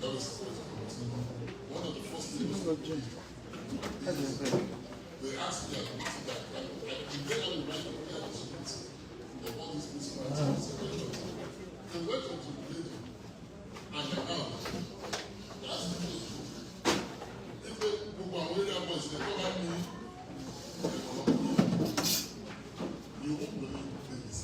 That was one of the first things they asked me that I can get on the right of all these municipalities. They went on to the lady and that's the truth. If they go away there was they cover me, you won't believe this.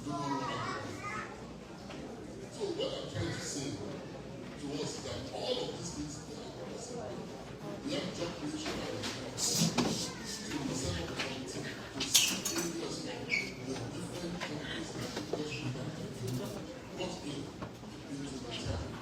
So, so what I'm trying to say to us is that all of these things we have job creation and we set up a committee to see areas of the different countries and industry that got into the town.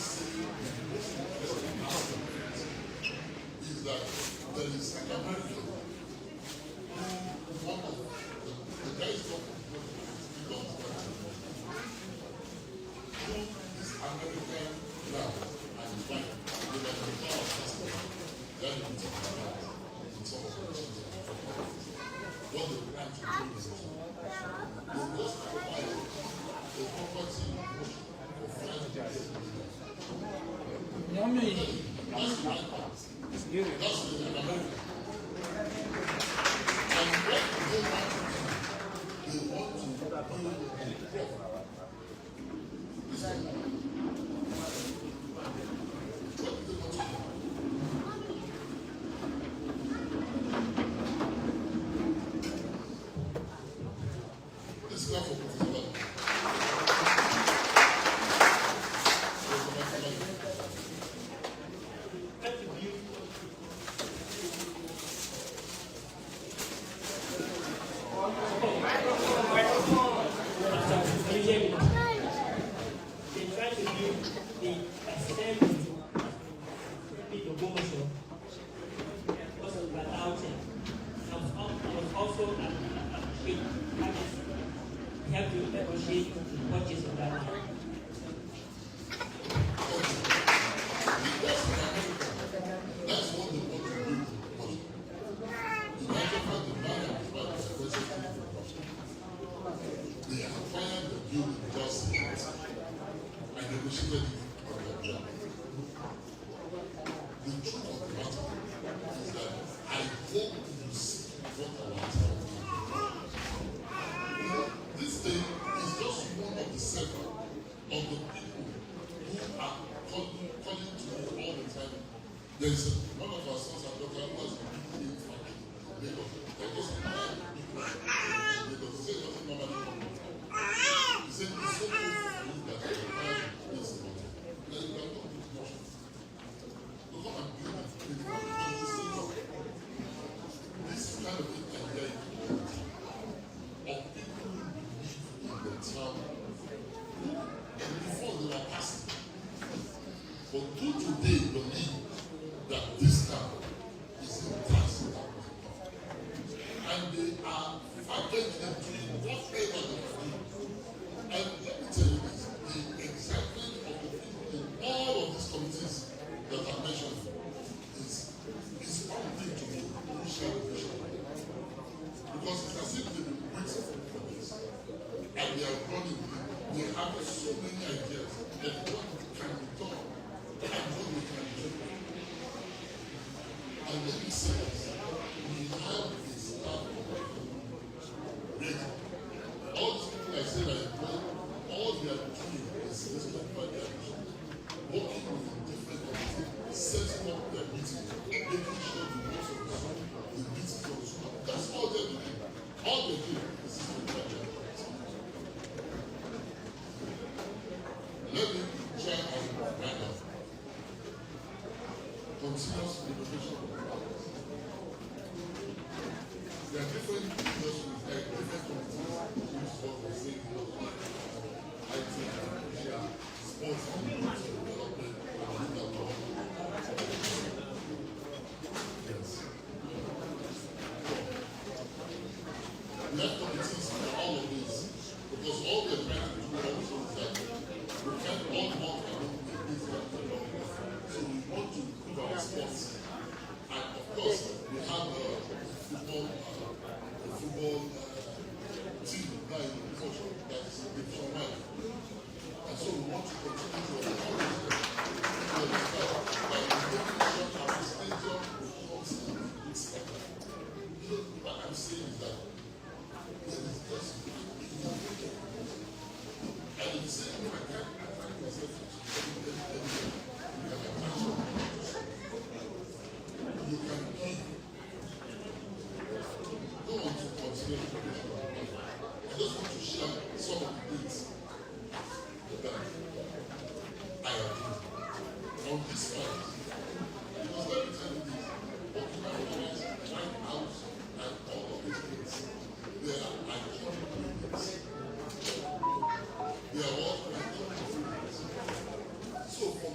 just say the most interesting aspect is that there is an American who, one of the guys talking about this American lab and find with an entire system that is in some of the things. What they plan to do is they just provide the property for 5 years. That's the right part. That's the American. And what they want to do, they want to build a profit. This is what they want to do. This is not for profit. There's one of our sons and daughters who has been in Lagos. They just because he said it doesn't normally come. He said it's so cool for you that you have this money. Then you can come to the to come and build it. And you say, look, this kind of thing can get of people who believe in the town. And before they were passing. But do today believe that this town is a tax town. And they are fervently doing whatever they can do. And let me tell you this, the excitement of the people in all of these committees that I mentioned is one thing to me who share the vision. Because it's as if they've been waiting for this. And they are running, they have so many ideas of what can be done and what we can do. And let me say this, we have a staff ready. All these people I said I employ, all they are doing is listening by their vision, working with different committees, setting up their meetings, making sure the most of the meetings goes. That's all they're doing. All they're doing is listening by their vision. Let me try and round up. Continuous innovation. There are different industries, different communities which what we say IT, sports, development, yes. We have committees for all of this because all we are trying to do also is that we can't all work alone with this development. So we want to improve our sports. And of course, we have football team now in the culture that is Division 1. And so we want to continue to encourage them to understand by making sure our stadium becomes a good spectacle. You know, what I'm saying is that there is just and it's saying I can't find myself you can give. I don't want to continue education. I just want to share some of the things that I have done on this side. Because let me tell you this, working organized, trying out, and all of these things, they are iconic buildings. They are all iconic buildings. So for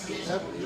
I'm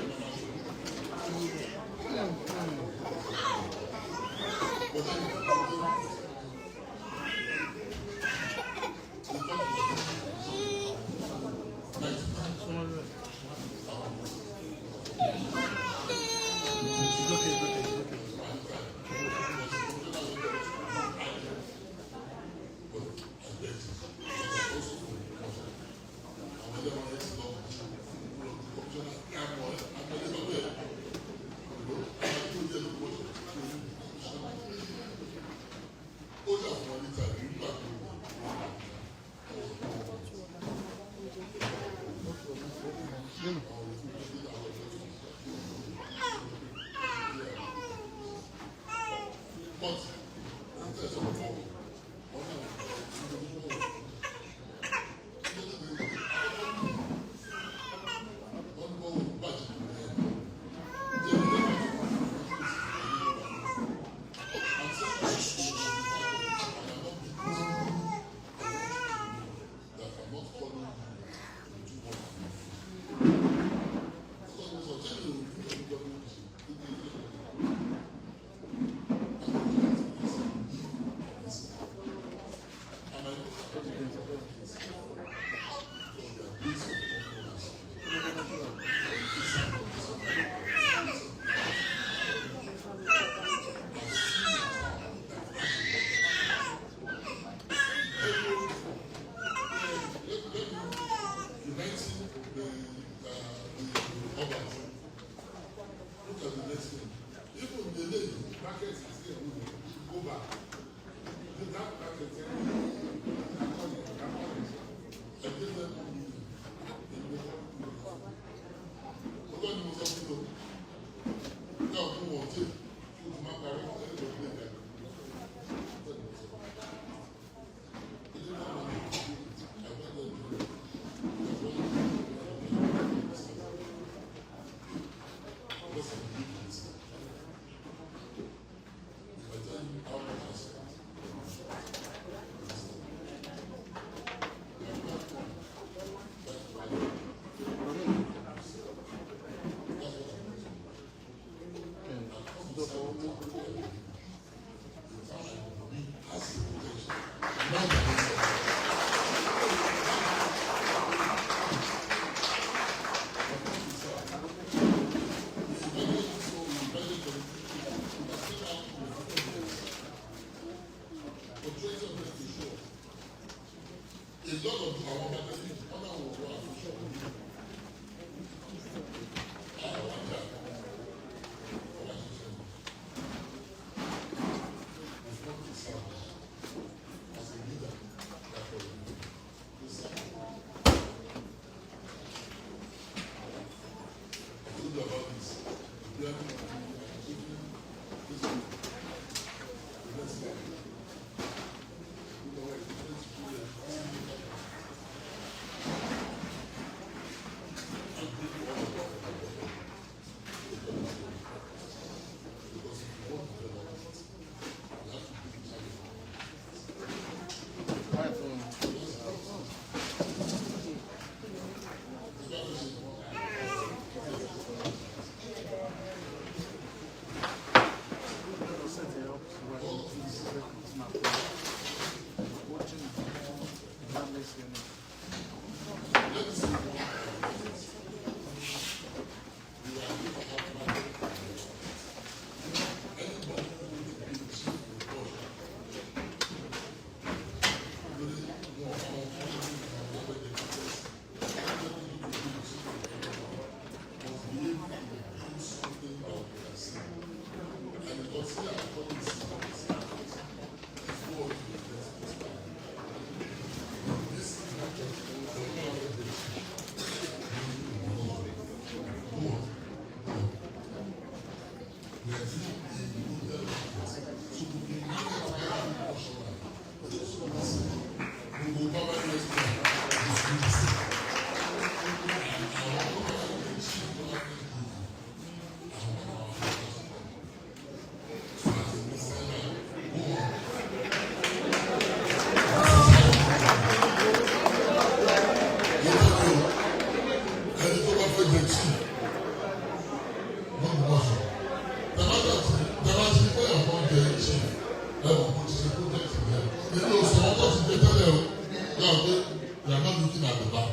We are not looking at the back.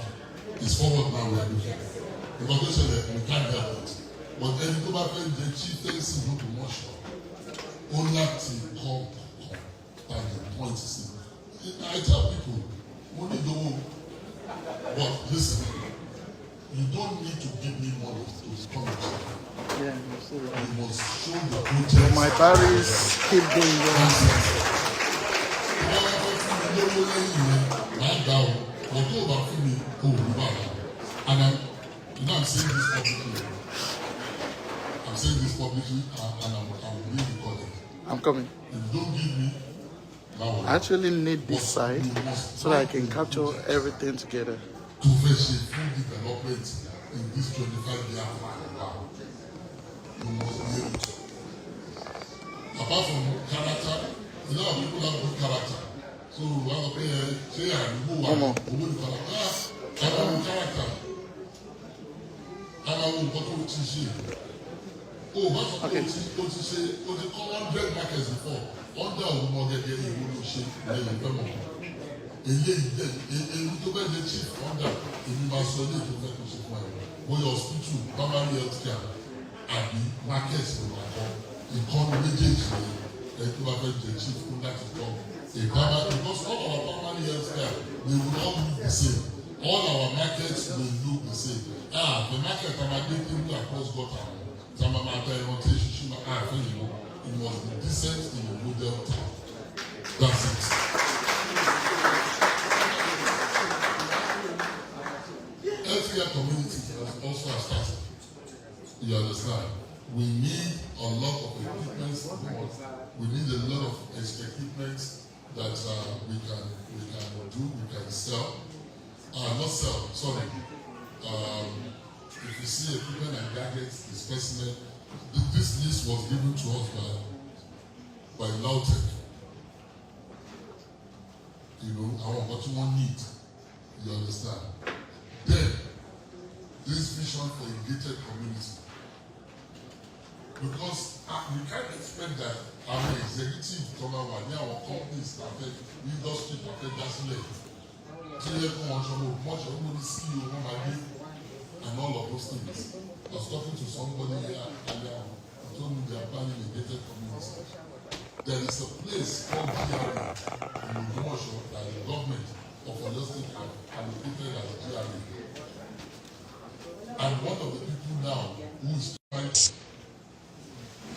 It's forward now we are looking at. Because they say that we can't help it. But then go back and the chief things is not promotion. Only to come and the point is I tell people, money don't. But listen, you don't need to give me money to come to. Yeah, you must show the project. My batteries keep going down. And I'm saying this publicly. I'm saying this publicly, and I'm being recorded. I'm coming. If you don't give me, I actually need this side so that I can capture everything together. To face full development in this 25-year plan, you must be able to. Apart from character, a lot of people have good character. So, say, I remove one, character. And I will go to Tishi. Oh, what's the Tishi? What they call 100 markets before. Under a woman, they get a woman shape, they will come on. A little bit the chief under a Masoli to make us one. When your hospital, primary health care, and the markets will come. In convergence, and to have the chief under to come. Because all our primary health care, they will all look the same. All our markets will look the same. The market I'm people across Gotham. Some of my rotation, it must be decent in a model town. That's it. Healthcare community has also started. You understand? We need a lot of equipment. We need a lot of equipment that we can do, we can sell. Not sell, sorry. If you see equipment and gadgets, the specimen, this list was given to us by Lautech. You know, what you want need. You understand? Then, this vision for a gated community. Because we can't expect that our executive come out and our companies affect industry affect that's late. And all of those things. I was talking to somebody here earlier who told me they are planning a gated community. There is a place called GHANDI in OGBOMOSO that the government of Osdna State have allocated as GHANDI. And one of the people now who is trying to,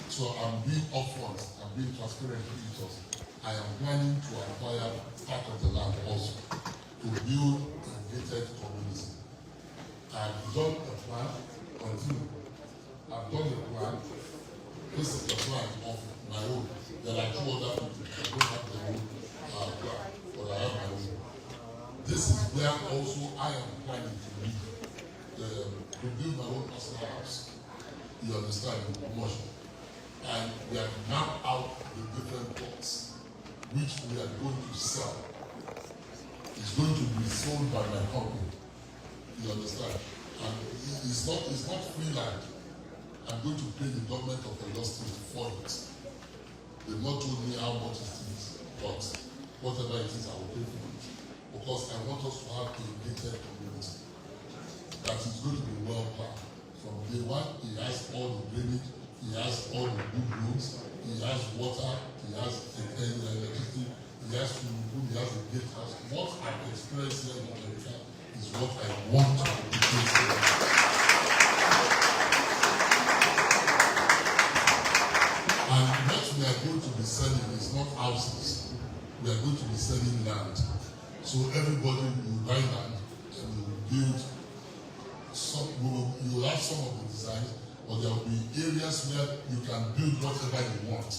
so I'm being upfront, I'm being transparent with each other. I am planning to acquire part of the land also to build a gated community. I've done the plan, continue. I've done the plan. This is the plan of my own. There are two other people that don't have their own plan, but I have my own. This is where also I am planning to live. To build my own personal house. You understand the promotion. And we have mapped out the different plots which we are going to sell. It's going to be sold by my company. You understand? And it's not free land. I'm going to pay the government of the State for it. They've not told me how much it is, but whatever it is, I will pay for it. Because I want us to have a gated community that is going to be well planned. From day one, he has all the drainage, he has all the good roads, he has water, he has electricity, he has swimming pool, he has a gatehouse. What I've experienced here in America is what I want to replace here. And what we are going to be selling is not houses. We are going to be selling land. So everybody will buy land and we will build some, you will have some of the designs, but there will be areas where you can build whatever you want.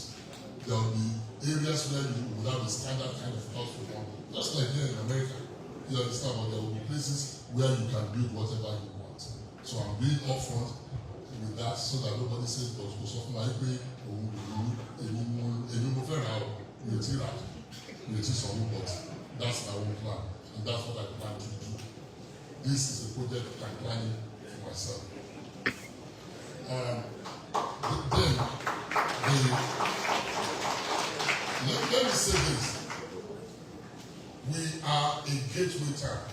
There will be areas where you will have a standard kind of house you want. Just like here in America. You understand, but there will be places where you can build whatever you want. So I'm being upfront with that so that nobody says, but go so my pay, that's my own plan, and that's what I plan to do. This is a project I'm planning for myself. Let me say this. We are a gateway town.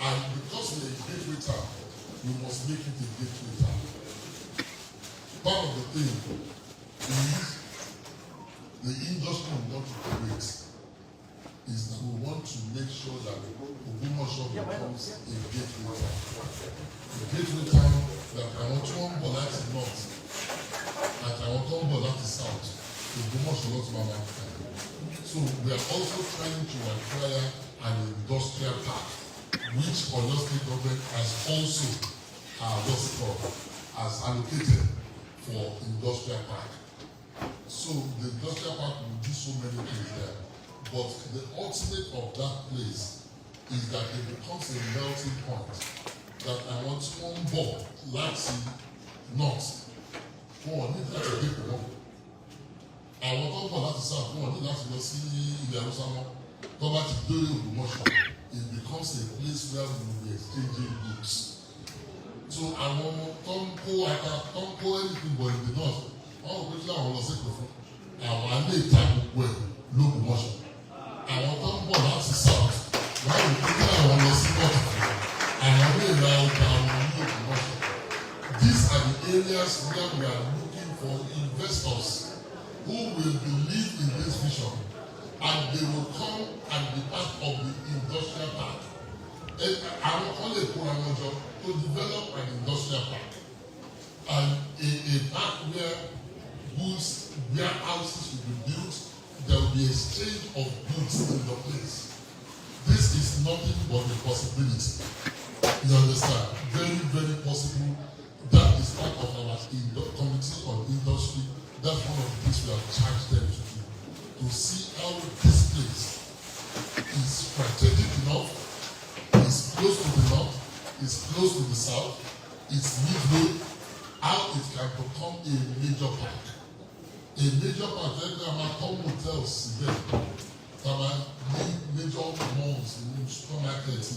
And because we're a gateway town, we must make it a gateway town. Part of the thing is the industry we want to create is that we want to make sure that OGBOMOSO becomes a gateway town. A gateway town that I want to unblock the north, that I want to unblock the south. OGBOMOSO not my town. So we are also trying to acquire an industrial park, which Osdna state government has also has allocated for industrial park. So the industrial park will do so many things there. But the ultimate of that place is that it becomes a melting point that I want one ball, Latin, north. One need that to take one. I want one ball, Latin, south. One need that to see in the Jerusalem. But to do OGBOMOSO, it becomes a place where we will be exchanging goods. So I want Tonko, I can't call anything but in the north. All the people I want to say before, I want to take well, OGBOMOSO. I want to go back to south. Why the people I want to see north? I want to allow OGBOMOSO. These are the areas where we are looking for investors who will believe in this vision, and they will come and be part of the industrial park. I want only to develop an industrial park, and a park where goods, warehouses will be built. There will be exchange of goods in the place. This is nothing but a possibility. You understand? Very, very possible. That is part of our committee on industry. That's one of the things we have charged them to do. To see how this place is strategic enough, is close to the north, is close to the south, it's midway, how it can become a major park. A major part of the hotels there, major malls, supermarkets,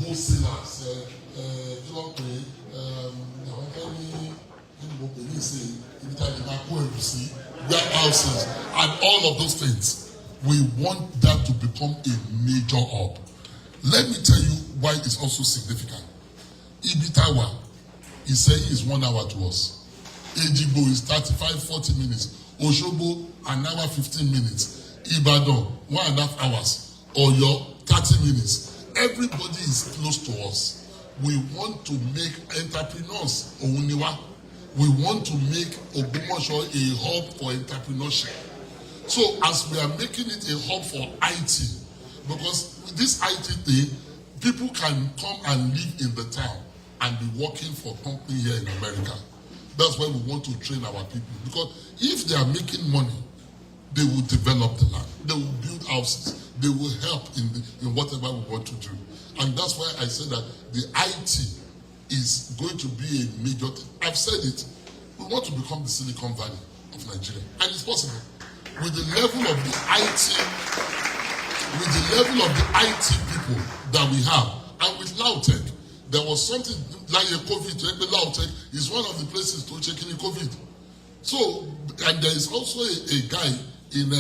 wholesalers, warehouses, and all of those things. We want that to become a major hub. Let me tell you why it's also significant. Ibitawa is saying it's 1 hour to us. Ejigbo is 35-40 minutes. Osogbo an hour 15 minutes. Ibadan 1.5 hours. Oyo 30 minutes. Everybody is close to us. We want to make entrepreneurs Owuniwa. We want to make OGBOMOSO a hub for entrepreneurship. So as we are making it a hub for IT, because with this IT thing, people can come and live in the town and be working for a company here in America. That's why we want to train our people. Because if they are making money, they will develop the land. They will build houses. They will help in whatever we want to do. And that's why I said that the IT is going to be a major thing. I've said it. We want to become the Silicon Valley of Nigeria. And it's possible. With the level of the IT people that we have, and with LAUTECH, there was something like a COVID. LAUTECH is one of the places to check in COVID. So, and there is also a guy in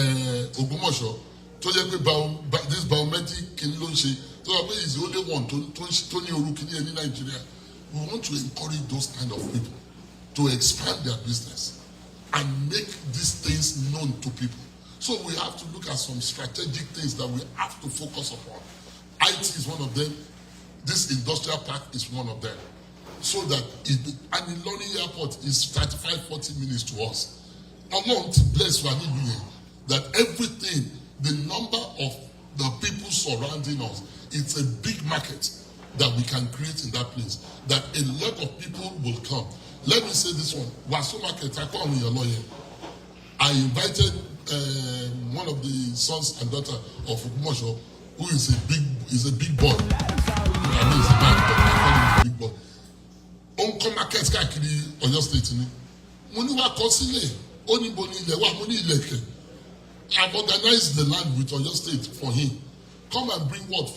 OGBOMOSO, this biomedic Kinilonshi, so is the only one Tony Orukini in Nigeria. We want to encourage those kind of people to expand their business and make these things known to people. So we have to look at some strategic things that we have to focus upon. IT is one of them. This industrial park is one of them. So that and the Loni Airport is 35-40 minutes to us. I want to bless that everything, the number of the people surrounding us, it's a big market that we can create in that place. That a lot of people will come. Let me say this one. Waso Market, I invited one of the sons and daughter of OGBOMOSO, who is a big boy. I mean, he's a man, but I call him a big boy. Onko market kakiri Oyo State ni. Money wa kosile. Oni boni ile wa money ileke. I've organized the land with Oyo State for him. Come and bring what?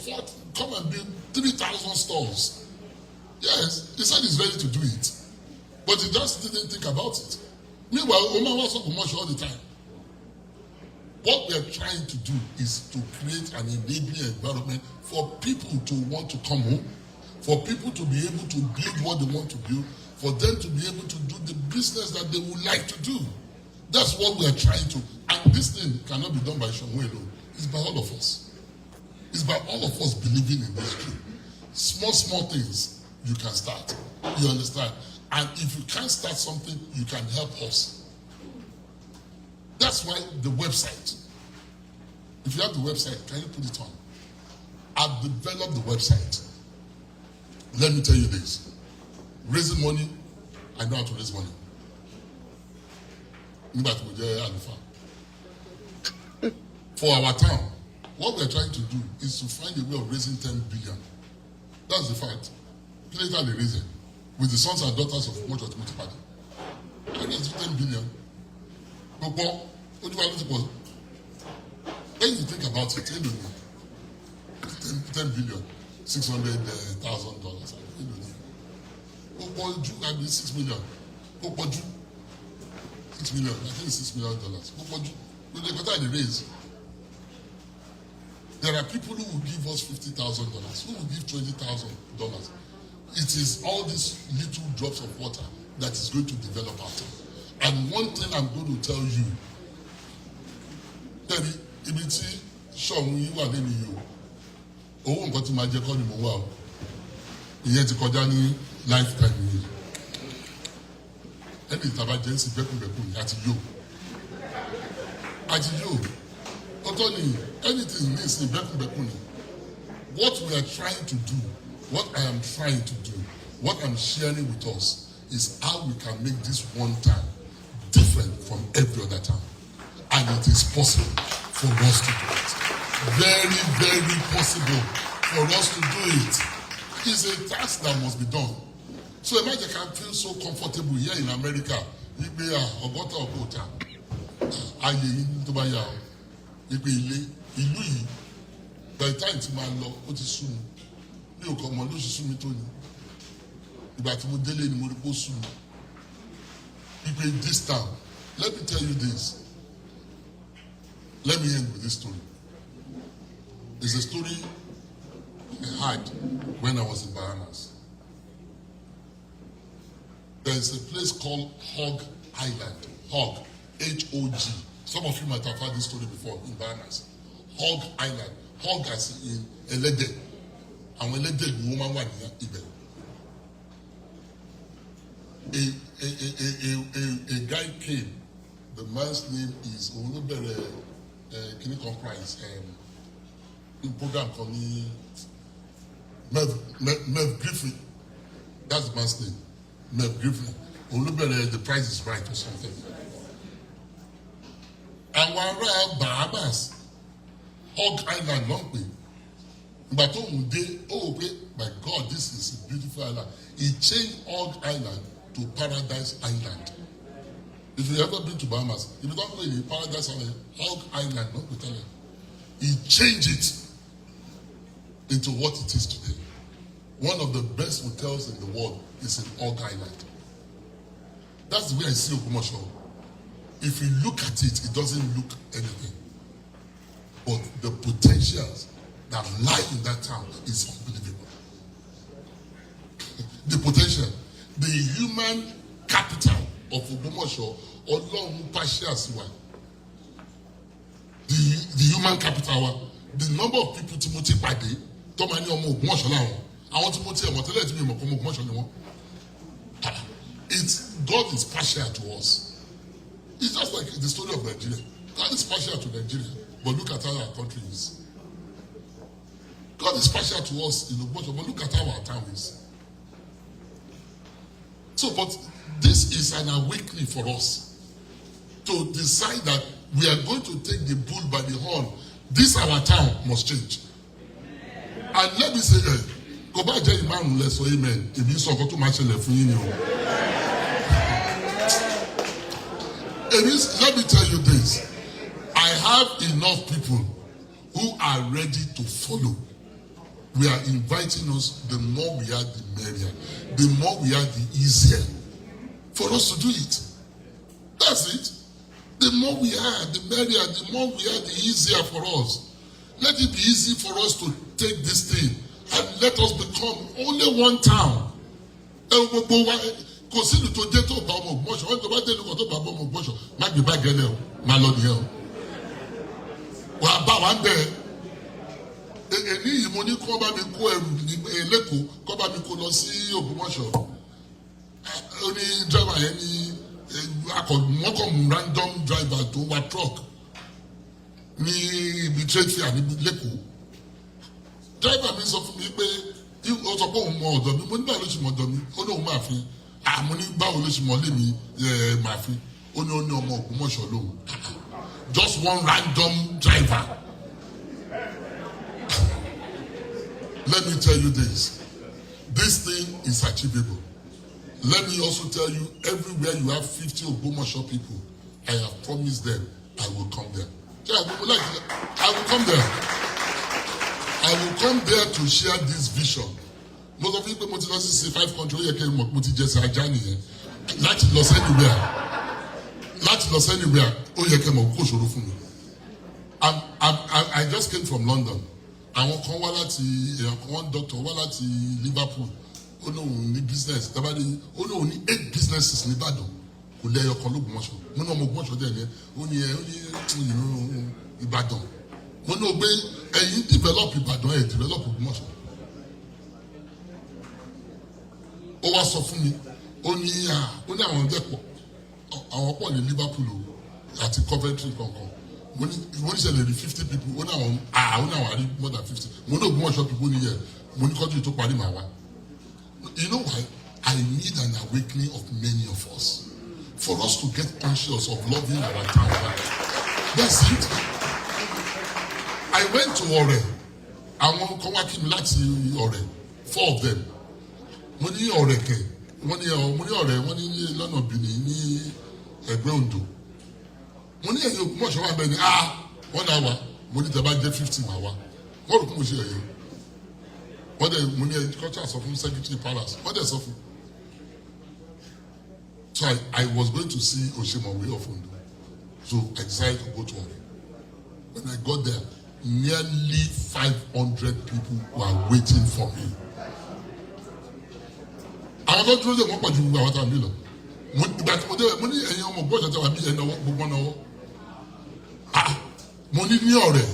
Come and build 3,000 stores. Yes, he said he's ready to do it. But he just didn't think about it. Meanwhile, Omar was Ogbomoso all the time. What we are trying to do is to create an enabling environment for people to want to come home, for people to be able to build what they want to build, for them to be able to do the business that they would like to do. That's what we are trying to. And this thing cannot be done by Shonwe alone. It's by all of us. It's by all of us believing in this dream. Small things you can start. You understand? And if you can't start something, you can help us. That's why the website. If you have the website, can you put it on? I've developed the website. Let me tell you this. Raising money, I know how to raise money. For our town, what we're trying to do is to find a way of raising 10 billion. That's the fact. Later they raise it. With the sons and daughters of Mojo Timothy Party. I raised 10 billion. But when you think about it, 10 billion, $600,000. I mean 6 million. 6 million. I think it's $6 million. They raise. There are people who will give us $50,000, who will give $20,000. It is all these little drops of water that is going to develop our town. And one thing I'm going to tell you, Ibiti, Sean, you are letting you. Oh, got to my Jacob in Mowa. Yet, Kodani, lifetime. And it's about Jensi Bekun at you. At you. Otoni, anything needs in Bekun. What we are trying to do, what I am trying to do, what I'm sharing with us is how we can make this one time different from every other time. And it is possible for us to do it. Very, very possible for us to do it. It's a task that must be done. So imagine I can feel so comfortable here in America. You be a Ogota Ogota. Aye, Tobaya. You be Ilu. By the time to my law, what is soon? You come on, lose me to you. But you delay in Moripo soon. You pay this time. Let me tell you this. Let me end with this story. It's a story I had when I was in Bahamas. There is a place called Hog Island. Hog, H-O-G. Some of you might have heard this story before in Bahamas. Hog Island. Hog as in Elede. And when Elede, the woman was in a guy came. The man's name is can you comprise in program called Merv Griffin. That's the man's name. Merv Griffin. The price is right or something. And we're around Bahamas, Hog Island, long way. But my God, this is a beautiful island. He changed Hog Island to Paradise Island. If you've ever been to Bahamas, if you don't know the Paradise Island, Hog Island, not Italian. He changed it into what it is today. One of the best hotels in the world is in Hog Island. That's the way I see Ogbomoso. If you look at it, it doesn't look anything. But the potentials that lie in that town is unbelievable. The potential, the human capital of Ogbomoso, Ọlọ́run pàṣẹ àsìwà. The human capital, the number of people tí mo ti pàdé, tó máa ní ọmọ Ògbómọ̀ṣọ́ láwọn, àwọn tí mo ti ẹ̀mọ̀ tẹ́lẹ̀ tí mi mọ̀ kọ́ ọmọ Ògbómọ̀ṣọ́ ni wọ́n. God is partial to us. It's just like the story of Nigeria. God is partial to Nigeria, but look at how our country is. God is partial to us in Ogbomoso, but look at how our town is. So, but this is an awakening for us to decide that we are going to take the bull by the horn. This our town must change. And let me say, go back to Imam, let's say amen. If you saw to match the let me tell you this. I have enough people who are ready to follow we are inviting us. The more we are, the merrier. The more we are, the easier for us to do it. That's it. The more we are, the merrier. The more we are, the easier for us. Let it be easy for us to take this thing and let us become only one town. Kò sí ìlú tó dé tó bá ọmọ Ògbómọ̀ṣọ́, wọ́n tó bá dé ìlú kan tó bá ọmọ Ògbómọ̀ṣọ́, má gbé bá gẹ́lẹ́ o, má lọ nìyẹn o. Wà á bá wa ń bẹ̀. Èní yìí mo ní kó bá mi kó ẹrù lẹ́kọ̀ọ́, kó bá mi kó lọ sí Ògbómọ̀ṣọ́. Ó ní driver yẹn ní wọ́n kàn mú random driver tó wa truck ní ibi trade fair ní lẹ́kọ̀ọ́. Driver mi sọ fún mi pé ó sọ pé òun mọ ọ̀dọ̀ mi, mo ní báwo ló ṣe mọ ọ̀dọ̀ mi, ó ní òun máa fi. Mo ní báwo ló ṣe mọ lé mi máa fi. Ó ní ọmọ Ògbómọ̀ṣọ́ lòun. Just one random driver. Let me tell you this. This thing is achievable. Let me also tell you, everywhere you have 50 Ogbomoso people, I have promised them I will come there. I will come there. I will come there to share this vision. Most of you people want to see 5 countries. Láti lọ anywhere. Láti lọ anywhere. I just came from London. Àwọn kan wá láti one doctor wá láti Liverpool. Ó lóun ní business. Tabadi ó lóun ní 8 businesses ní Ìbàdàn. Kò lè ẹyọ kan l'Ògbómọ̀ṣọ́. Mo ní ọmọ Ògbómọ̀ṣọ́ dẹ̀ ni ó ní Ìbàdàn. Mo ní ogbe ẹ̀yin develop Ìbàdàn ẹ̀ develop Ògbómọ̀ṣọ́. Ó wá sọ fún mi ó ní àwọn ọ̀dẹ́ pọ̀ àwọn pọ̀ ní Liverpool àti Coventry kankan. Mo ní ṣẹlẹ̀ rí 50 people ó ní àwọn àrí more than 50. Mo ní Ògbómọ̀ṣọ́ people ní yẹ mo ní kọ́jú tó parí màá wá. You know why? I need an awakening of many of us for us to get conscious of loving our town. That's it. I went to Ọ̀rẹ́. Àwọn kan wá kí mi láti Ọ̀rẹ́, 4 of them. Mo ní Ọ̀rẹ́ kẹ̀, mo ní Ọ̀rẹ́, wọ́n ní lọ́nà Benin ní Ẹ̀gbẹ́ Oǹdó. Mo ní ẹ̀yin Ògbómọ̀ṣọ́ wà bẹ́ẹ̀ ni wọ́n náà wá, mo ní tẹ́bá jẹ́ 50 máa wá. Wọ́n rò kí mo ṣe ẹ̀yẹ. Wọ́n dẹ̀ mo ní culture sọ fún Secretary Palace, wọ́n dẹ̀ sọ fún. So I was going to see Oshemowe of Ondo. So I decided to go to Ọ̀rẹ́. When I got there, nearly 500 people were waiting for me. Àwọn tó dúró dè wọ́n pọ̀ ju gbogbo àwọn tá a bí lọ. Ìgbà tí mo dé mo ní ẹ̀yin ọmọ Ògbómọ̀ṣọ́ tẹ́wà bí ẹ̀yin náwó gbogbo náwó. Mo ní Ọ̀rẹ́.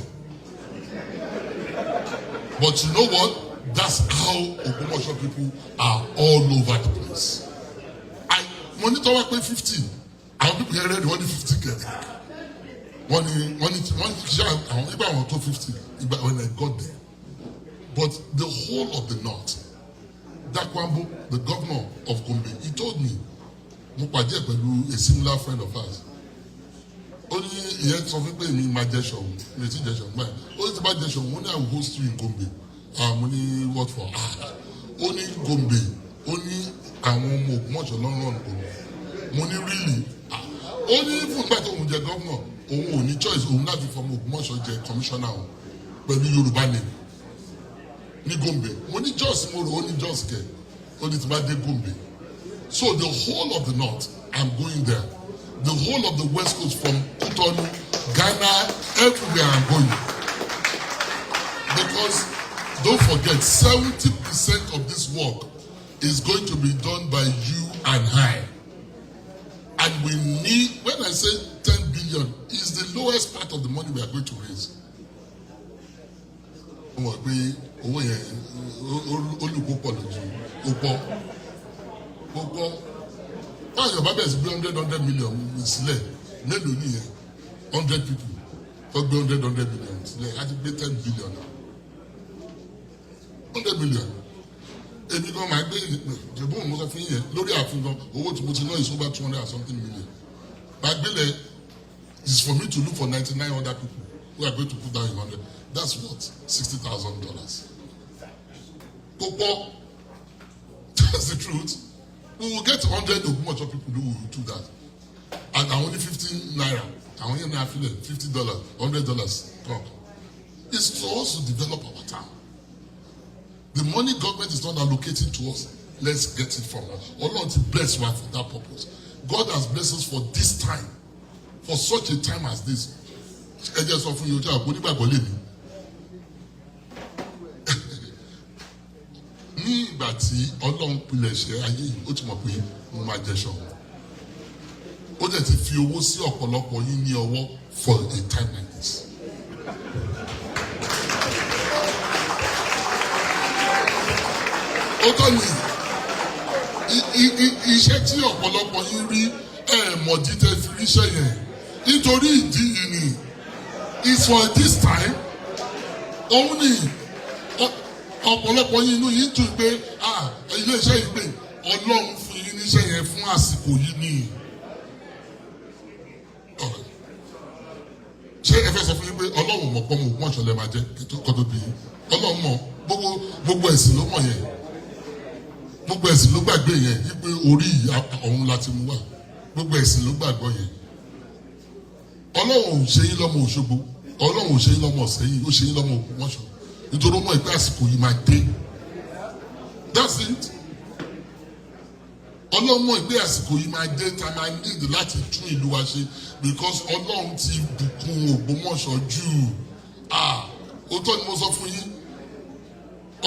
But you know what? That's how Ogbomoso people are all over the place. Mo ní tọ́wọ́ pé 50. Àwọn people yẹn rẹ̀ wọ́n ní 50 kẹ̀. Wọ́n ní ṣe àwọn ibà àwọn tó 50 when I got there. But the whole of the north, Dakwambo, the governor of Gombe, he told me, mo pàdé pẹ̀lú a similar friend of ours. Ó ní ìyẹn sọ fún pé mi máa jẹ́ ṣọ̀hún, mi ti jẹ́ ṣọ̀hún báyìí. Ó ní ti bá jẹ́ ṣọ̀hún, ó ní I will host you in Gombe. Mo ní what for? Ó ní Gombe, ó ní àwọn ọmọ Ògbómọ̀ṣọ́ lọ́rùn Gombe. Mo ní really? Ó ní fún ìgbà tó ń jẹ governor, òun ò ní choice, òun láti fọmọ Ògbómọ̀ṣọ́ jẹ commissioner òun pẹ̀lú Yorùbá name ní Gombe. Mo ní Jos mo rò ó ní Jos kẹ̀, ó ní ti bá dé Gombe. So the whole of the north, I'm going there. The whole of the west coast from Cotonou, Ghana, everywhere I'm going. Because don't forget, 70% of this work is going to be done by you and I. And we need, when I say 10 billion, is the lowest part of the money we are going to raise. Your Bible is 100 million. Sílẹ̀ mélòó nìyẹn 100 people tó gbé 100 million sílẹ̀ á ti gbé 10 billion 100 million. Èmi kan máa gbé ìjẹ̀bú mo sọ fún yẹn lórí àfihàn owó tí mo ti ná is over 200 and something million. Máa gbélé is for me to look for 99 other people who are going to put down 100. That's what $60,000. Popo, that's the truth. We will get 100 Ogbomoso people who will do that. And only 15 naira. I want you to feel it, $50, $100. Come. It's for us to develop our town. The money government is not allocating to us. Let's get it from us. Allah to bless one for that purpose. God has blessed us for this time, for such a time as this. Ẹ jẹ́ sọ fún yín ojú àgbo nígbàgbọ́ lè mi. Ní ìgbà tí Ọlọ́run pilẹ̀ ṣe ayé yìí, ó ti mọ̀ pé mo máa jẹ ṣọ́. Ó dẹ̀ ti fi owó sí ọ̀pọ̀lọpọ̀ yín ní ọwọ́ for a time like this. Ó tọ́ ni iṣẹ́ tí ọ̀pọ̀lọpọ̀ yín rí mọ̀dí tẹ́ fi ríṣẹ́ yẹn nítorí ìdí yìí ni it's for this time. Òun ni ọ̀pọ̀lọpọ̀ yín inú yín dùn pé ilé-iṣẹ́ yìí pé Ọlọ́run fún yín níṣẹ́ yẹn fún àsìkò yìí ni. Ṣé ẹ fẹ́ sọ fún yín pé Ọlọ́run mọ̀ pọ́ mo ògùn ọ̀ṣọ́ lẹ́ máa jẹ́ kọ́tọ́ bí yín? Ọlọ́run mọ̀ gbogbo ẹ̀sìn ló mọ̀ yẹn. Gbogbo ẹ̀sìn ló gbàgbé yẹn wípé orí ọ̀hún láti mú wá. Gbogbo ẹ̀sìn ló gbàgbọ́ yẹn. Ọlọ́run ò ṣe yín lọ́mọ Òṣogbo. Ọlọ́run ò ṣe yín lọ́mọ Ọ̀sẹ́yìn. Ó ṣe yín lọ́mọ Ògbómọ̀ṣọ́. Nítorí ó mọ̀ ìpè àsìkò yìí máa dé. That's it. Ọlọ́run mọ̀ ìpè àsìkò yìí máa dé tá a máa need láti tún ìlú wa ṣe because Ọlọ́run ti bùkún Ògbómọ̀ṣọ́ jù. Òótọ́ ni mo sọ fún yín.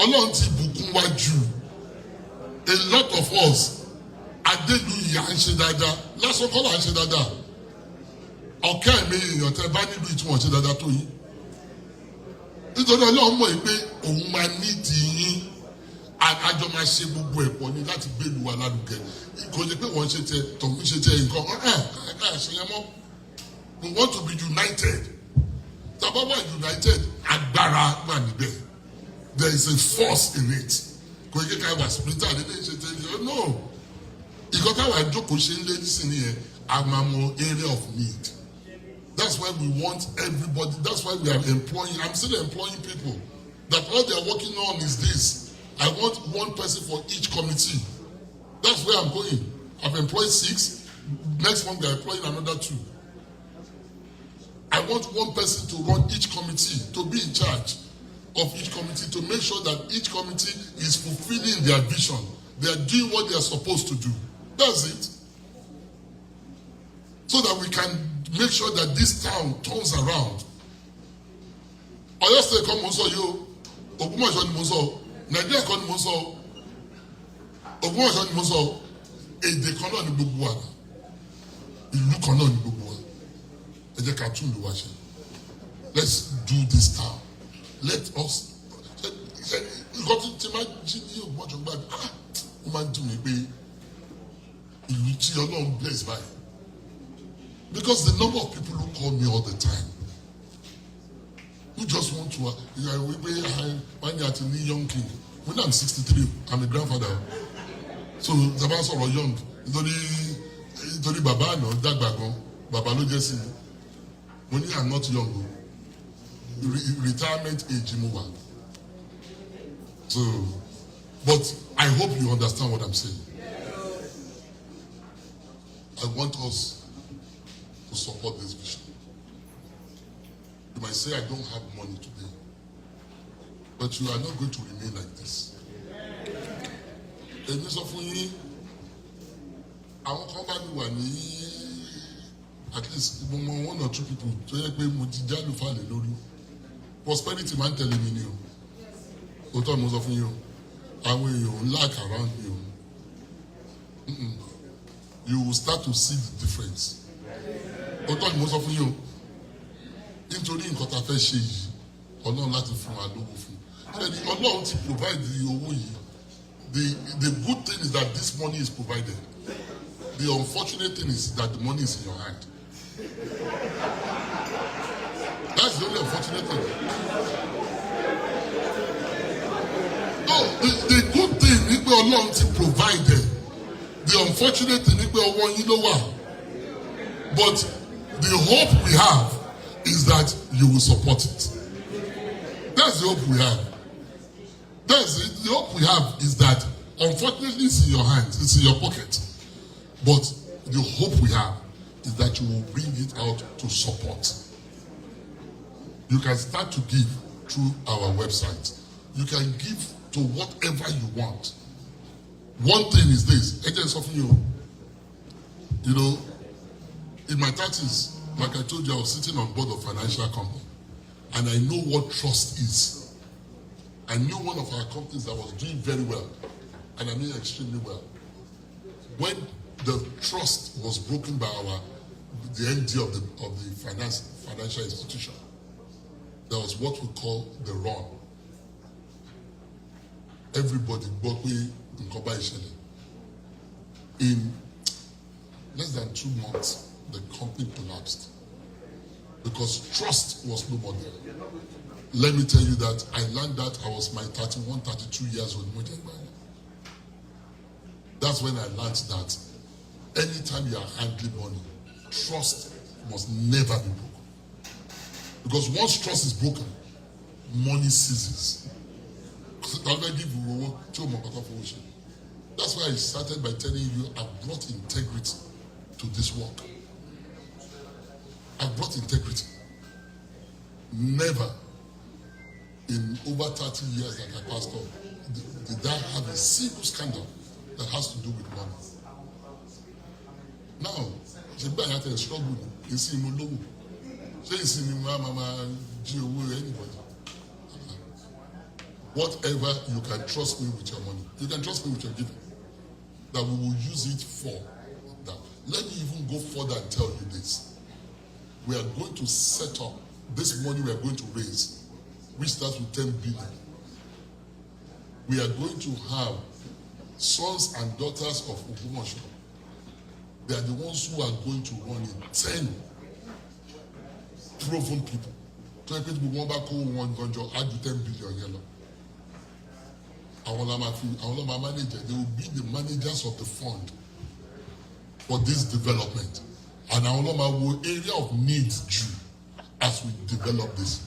Ọlọ́run ti bùkún wa jù. A lot of us adéluyi à ń ṣe dáadáa lásán kọ́ là ń ṣe dáadáa ọ̀kẹ́ mi èèyàn tẹ́ bá nílùú ìtumọ̀ ṣe dáadáa tó yín nítorí Ọlọ́run mọ̀ pé òun máa nídìí yín àjọ máa ṣe gbogbo ẹ̀pọ̀ ni láti gbèlú wa lárugẹ kò ní pé wọ́n ṣe tẹ tọ̀hún ṣe tẹ nǹkan ṣe yẹn mọ́ we want to be united tàbá wà united agbára wà níbẹ̀ there is a force in it. Kò yẹ ká wà spiritual nílé ṣe tẹ́lẹ̀ no ìkọ́ táwa ìjókòó ṣe ń lé nísìnyí yẹn àmàmọ́ area of need. That's why we want everybody. That's why we are employing. I'm still employing people. That all they are working on is this. I want one person for each committee. That's where I'm going. I've employed 6. Next month we are employing another 2. I want one person to run each committee, to be in charge of each committee, to make sure that each committee is fulfilling their vision. They are doing what they are supposed to do. That's it. So that we can make sure that this town turns around. Ọ̀yọ́ state kan mo sọ yìí o, Ògbómọ̀ṣọ́ ni mo sọ, Nàìjíríà kan ni mo sọ, Ògbómọ̀ṣọ́ ni mo sọ, èdè kan náà ni gbogbo wa, ìlú kan náà ni gbogbo wa. Ẹ jẹ́ ká tún ìlú wa ṣe. Let's do this town. Let us. Nǹkan tí máa jí ní Ògbómọ̀ṣọ́ gbàgbé, ó máa ń dùn mí pé ìlú tí Ọlọ́run bless by. Because the number of people who call me all the time, who just want to, when you're a young king, when I'm 63, I'm a grandfather. So, Zaba sọ̀rọ̀ young, nítorí bàbá àná dàgbà gan, bàbá ló jẹ́ sí mi. Mo ní I'm not young, retirement age mo wà. So, but I hope you understand what I'm saying. I want us to support this vision. You might say I don't have money today, but you are not going to remain like this. Èmi sọ fún yín, àwọn kan bá mi wà ní at least one or 2 people tó yẹ pé mo ti já lùfàlẹ̀ lórí. Prosperity máa ń tẹ̀lé mi ni o. Òótọ́ mo sọ fún yín o, àwọn èèyàn ń lack around me o. You will start to see the difference. Òótọ́ ni mo sọ fún yín o. Nítorí nǹkan tá a fẹ́ ṣe yìí, Ọlọ́run láti fún wa lówó fún. Ṣé Ọlọ́run ti provide owó yìí? The good thing is that this money is provided. The unfortunate thing is that the money is in your hand. That's the only unfortunate thing. No, the good thing is that Ọlọ́run ti provided. The unfortunate thing is that ọwọ́ yín ló wà. But the hope we have is that you will support it. That's the hope we have. That's it. The hope we have is that, unfortunately, it's in your hands, it's in your pocket. But the hope we have is that you will bring it out to support. You can start to give through our website. You can give to whatever you want. One thing is this, agents of you know, in my 30s, like I told you, I was sitting on board of financial company, and I know what trust is. I knew one of our companies that was doing very well, and I mean extremely well. When the trust was broken by the MD of the financial institution, there was what we call the run. Everybody bought me in Koba. In less than 2 months, the company collapsed because trust was no more there. Let me tell you that I learned that I was my 31, 32 years old. That's when I learned that anytime you are handling money, trust must never be broken. Because once trust is broken, money ceases. That's why I started by telling you I've brought integrity to this work. I've brought integrity. Never in over 30 years that I pastored did I have a single scandal that has to do with money. Now, the struggle is in low. Anybody. Whatever you can trust me with your money, you can trust me with your giving, that we will use it for that. Let me even go further and tell you this. We are going to set up this money we are going to raise, which starts with 10 billion. We are going to have sons and daughters of OGBOMOSO. They are the ones who are going to run it. 10 proven people. 20 people go back home, one gunjo, add to 10 billion yellow. Our manager, they will be the managers of the fund for this development. And our area of needs due as we develop this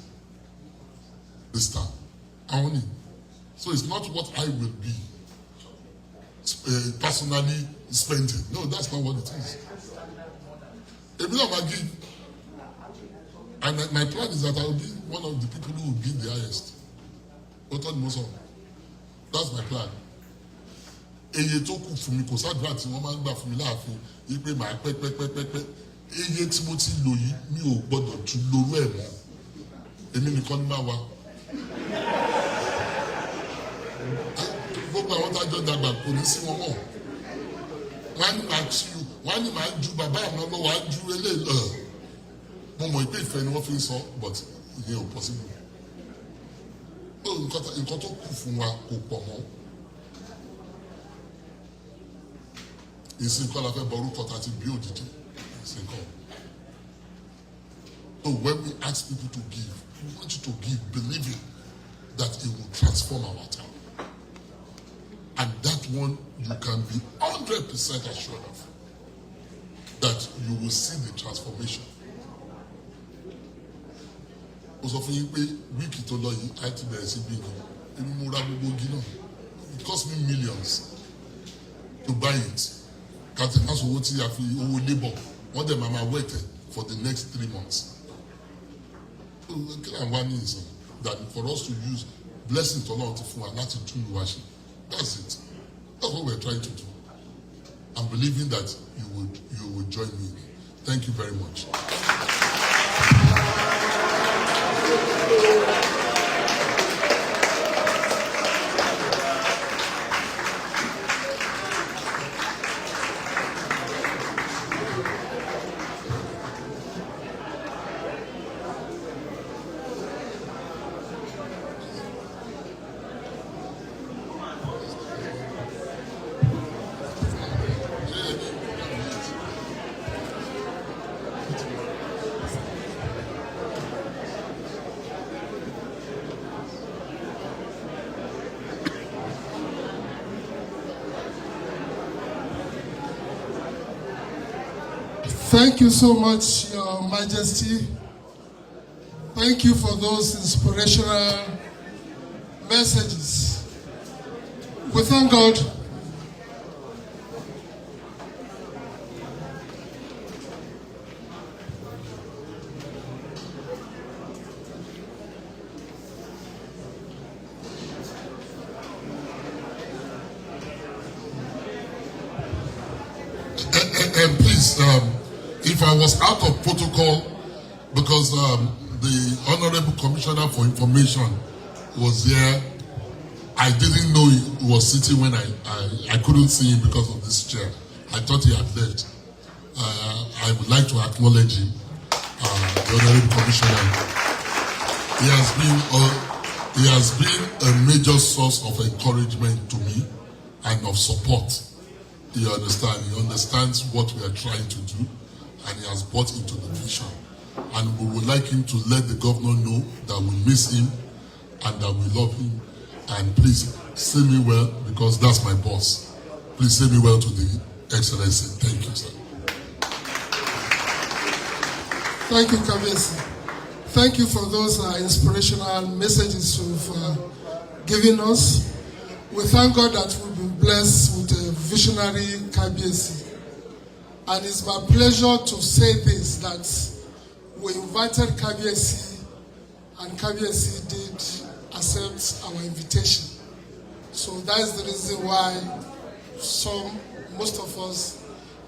time. Only. So it's not what I will be personally spending. No, that's not what it is. And my plan is that I will be one of the people who will give the highest. That's my plan. Eye tó kù fún mi kò sádùúrà tí wọ́n máa ń gbà fún mi láàfin yí pé màá pẹ́pẹ́pẹ́pẹ́. Eye tí mo ti lò yìí mi ò gbọ́dọ̀ tún lórú ẹ̀ mọ́. Èmi nìkan ní máa wá. Gbogbo àwọn tájọ́ dàgbà kò ní sí wọn mọ́. Wọ́n á ní màá tú, wọ́n á ní màá ju bàbá àná lọ́wọ́ á ju eléyìí lọ. Mo mọ̀ pé ìfẹ́ ni wọ́n fi ń sọ, but ìyẹn ò possible. Nǹkan tó kù fún wa kò pọ̀ mọ́. Ìsìnkọ́ la fẹ́ bọ orúkọ tá a ti bí òdìdí. Ìsìnkọ́. So when we ask people to give, we want you to give believing that it will transform our town. And that one you can be 100% assured of. That you will see the transformation. Mo sọ fún yín pé wíìkì tó lọ yìí àìtí bẹ̀rẹ̀ sí bí nǹkan èmi mo ra gbogbo igi náà. It cost me millions to buy it. Kàtí náà sọ owó tí a fi owó labour wọ́n dẹ̀ máa wait for the next 3 months. So kí là ń wá ní ìsìn that for us to use blessing tó lọ́wọ́ ti fún wa láti tún ìlú wa ṣe. That's it. That's what we're trying to do. I'm believing that you would join me. Thank you very much. Thank you so much, Your Majesty. Thank you for those inspirational messages. We thank God. Please, if I was out of protocol, because the Honorable Commissioner for Information was here, I didn't know he was sitting when I couldn't see him because of this chair. I thought he had left. I would like to acknowledge him, the Honorable Commissioner. He has been a major source of encouragement to me and of support. You understand? He understands what we are trying to do, and he has bought into the vision. And we would like him to let the governor know that we miss him and that we love him. And please say me well, because that's my boss. Please say me well to the Excellency. Thank you, sir. Thank you, Kabiyesi. Thank you for those inspirational messages you've given us. We thank God that we've been blessed with a visionary Kabiyesi. And it's my pleasure to say this, that we invited Kabiyesi, and Kabiyesi did accept our invitation. So that is the reason why most of us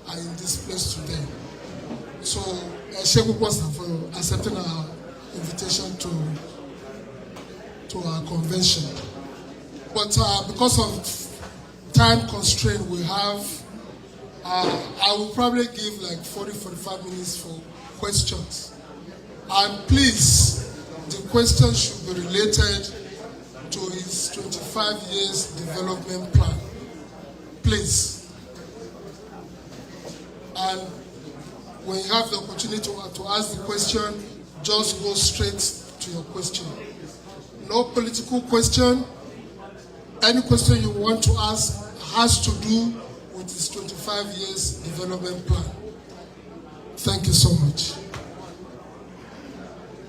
are in this place today. So Sheikh Pastor for accepting our invitation to our convention. But because of time constraint we have, I will probably give like 40-45 minutes for questions. And please, the questions should be related to his 25 years development plan. Please. And when you have the opportunity to ask the question, just go straight to your question. No political question. Any question you want to ask has to do with his 25 years development plan. Thank you so much.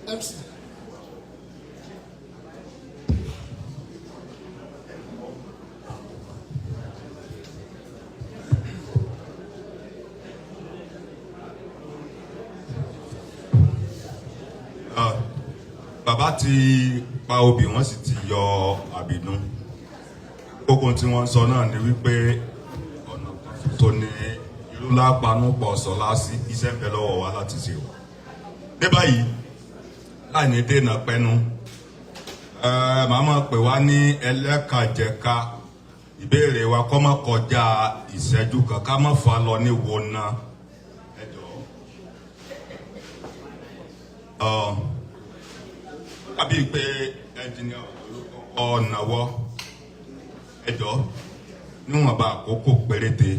MC. Bàbá ti pa obì wọ́n sì ti yọ àbínú. Kókó tí wọ́n sọ náà ni wípé ọ̀nà tó ní ìlú lápánú pọ̀ sọ́lá sí iṣẹ́ ń bẹ lọ́wọ́ wa láti ṣe o. Ní báyìí, láì ní dènà pẹ́nu, màá máa pè wá ní ẹlẹ́kàjẹ̀ka. Ìbéèrè wa kó má kọjá ìṣẹ́jú kan, ká má fa lọ ní wo ná. Ẹ jọ̀ọ́. Àbí pé ẹnjìnìà ọ̀nàwọ́ ẹjọ́ níwọ̀nba àkókò péréte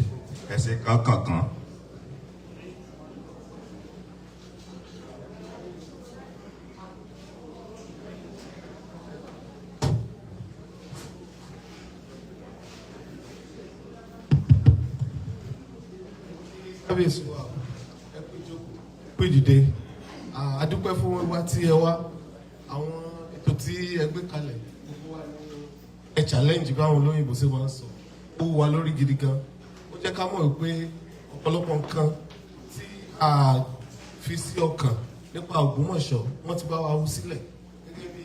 ẹsẹ̀ kankan. Kábíyèsí wa ẹ pé dìde adúpẹ́ fún wa tí ẹ wá. Àwọn ètò tí ẹ gbé kalẹ̀ gbogbo wa ní ẹ challenge báwọn olóyìnbó ṣe máa ń sọ ó wà lórí gidi gan. Ó jẹ́ ká mọ̀ pé ọ̀pọ̀lọpọ̀ nǹkan tí a fi sí ọkàn nípa Ògbómọ̀ṣọ́ wọ́n ti bá wa hù sílẹ̀ gẹ́gẹ́ bí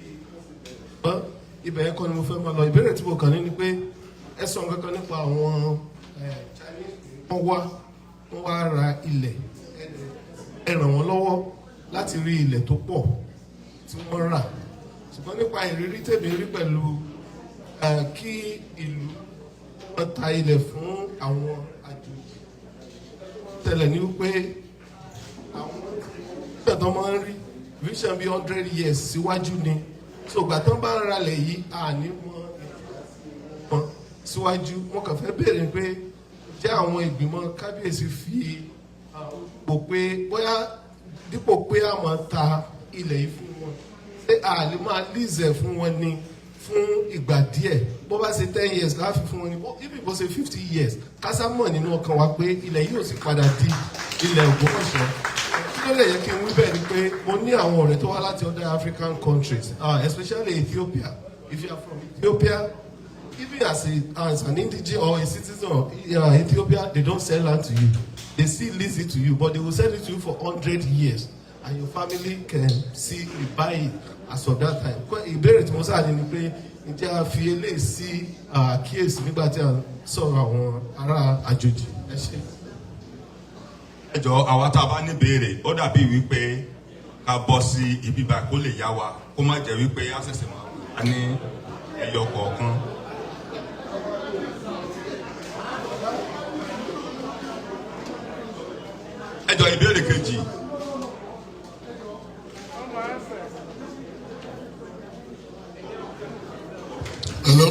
ibẹ̀ yẹn kọ́ ni mo fẹ́ máa lọ. Ìbéèrè tí mo kàn ní ni pé ẹ sọ nǹkan kan nípa àwọn Chinese wọ́n wá ra ilẹ̀ ẹ ràn wọ́n lọ́wọ́ láti rí ilẹ̀ tó pọ̀ tí wọ́n rà. Ṣùgbọ́n nípa ìrírí tèmi rí pẹ̀lú kí ìlú wọ́n ta ilẹ̀ fún àwọn àjòjì tẹ́lẹ̀ ní wípé àwọn ìgbà tó máa ń rí vision bí 100 years síwájú ni. So ìgbà tó ń bá ń ralẹ̀ yìí àní mọ́ síwájú. Wọ́n kàn fẹ́ béèrè pé jẹ́ àwọn ìgbìmọ̀ kábíyèsí fi wò pé bóyá dípò pé a máa ta ilẹ̀ yìí fún wọn ṣé a lè máa lease fún wọn ni fún ìgbà díẹ̀ bó bá ṣe 10 years láfi fún wọn ni ibi bó ṣe 50 years kásá mọ̀ nínú ọkàn wa pé ilẹ̀ yìí ò sì padà di ilẹ̀ Ògbómọ̀ṣọ́. Kí ló lè yẹ kí n wí bẹ́ẹ̀ ni pé mo ní àwọn ọ̀rẹ́ tó wá láti other African countries especially Ethiopia. If you are from Ethiopia, even as an indigene or a citizen of Ethiopia, they don't sell land to you. They still lease it to you, but they will sell it to you for 100 years. And your family can see buy it as of that time. Ìbéèrè tí mo sáà ní ni pé ǹjẹ́ a fi eléyìí sí àkíyèsí nígbà tí a sọ̀rọ̀ àwọn ará àjòjì. Ẹ ṣé. Ẹ jọ̀ọ́ àwa tá a bá ní béèrè ó dàbí wípé ká bọ́ sí ibi báyìí kó lè yá wa kó má jẹ́ wípé á ṣẹ̀ṣẹ̀ máa wà ní ẹyọ kọ̀ọ̀kan. Ẹ jọ̀ọ́ ìbéèrè kejì. Hello?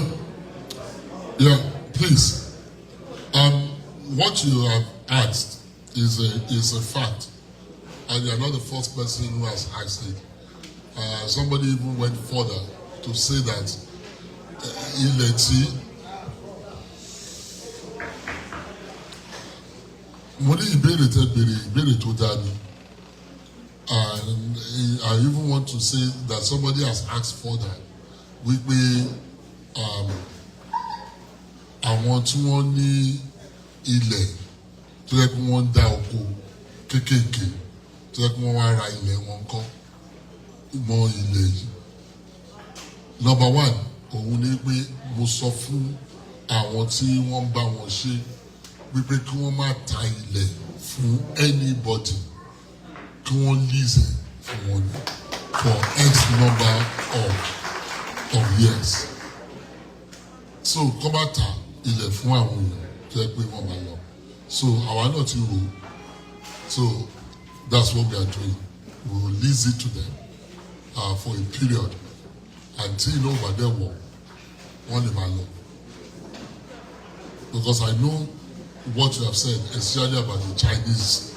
Yeah, please. What you have asked is a fact, and you are not the first person who has asked it. Somebody even went further to say that mo ní ìbéèrè tẹ́ ìbéèrè tó dáa ni, and I even want to say that somebody has asked further wípé àwọn tí wọ́n ní ilẹ̀ tó yẹ kí wọ́n dá oko kéékèèké tó yẹ kí wọ́n wá ra ilẹ̀ wọn kọ́ mọ́ ilẹ̀ yìí. Number one, òun ni pé mo sọ fún àwọn tí wọ́n bá wọn ṣe wípé kí wọ́n má ta ilẹ̀ fún anybody, kí wọ́n lease fún wọn for X number of years. So kọ́ bá ta ilẹ̀ fún àwọn èèyàn tó yẹ pé wọ́n máa lọ. So àwa náà ti rò ó. So that's what we are doing. We will lease it to them for a period until over there wọ́n lè máa lọ. Because I know what you have said, especially about the Chinese.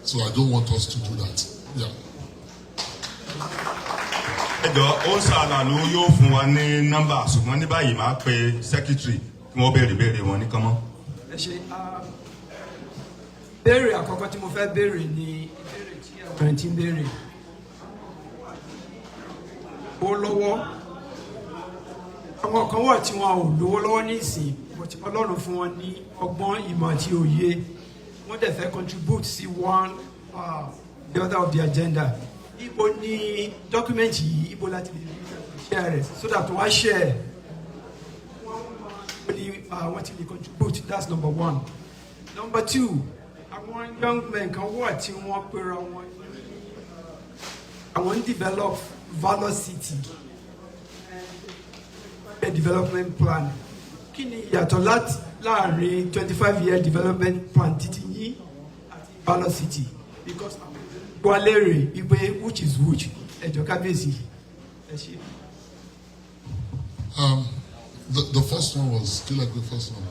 So I don't want us to do that. Yeah. Ẹ jọ̀ọ́ ó ṣàlàlú yóò fún wa ní nọ́mbà ṣùgbọ́n ní báyìí máa pe secretary kí wọ́n béèrè wọn ní kánmọ́. Ẹ ṣe béèrè àkọ́kọ́ tí mo fẹ́ béèrè ni ìbéèrè tí àwọn tí ń béèrè. Ó lọ́wọ́ àwọn kan wà tí wọn ò lówó lọ́wọ́ ní ìsìn but Ọlọ́run fún wọn ní ọgbọ́n ìmọ̀ àti òye wọ́n dẹ̀ fẹ́ contribute sí one the other of the agenda. Ibo ni dọ́kúmẹ́ǹtì yìí ibo láti lè share rẹ̀ so that wọ́n á share wọ́n ti lè contribute. That's number one. Number two, àwọn young men kan wà tí wọ́n pera wọn àwọn develop Valor City a development plan. Kí ni ìyàtọ̀ láàrin 25-year development plan títí yín àti Valor City? Because wọ́n lérè ìpè which is which ẹ̀jọ̀ kábíyèsí ẹ ṣe. The first one was still like the first one.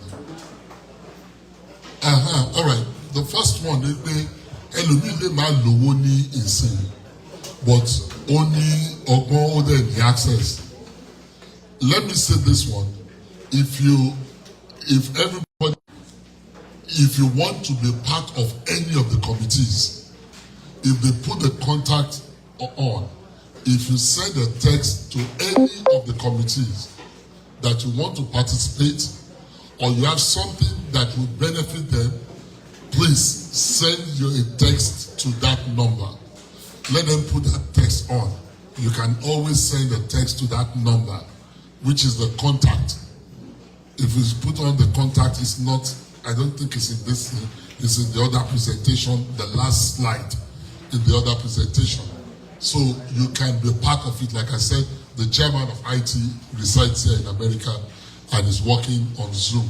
All right. The first one is pé ẹlòmíì lè máa lówó ní ìsìn but ó ní ọgbọ́n ó dẹ̀ ní access. Let me say this one. If you want to be part of any of the committees, if they put the contact on, if you send a text to any of the committees that you want to participate or you have something that will benefit them, please send you a text to that number. Let them put that text on. You can always send a text to that number, which is the contact. If it's put on the contact, it's not, I don't think it's in this, it's in the other presentation, the last slide in the other presentation. So you can be part of it. Like I said, the chairman of IT resides here in America and is working on Zoom.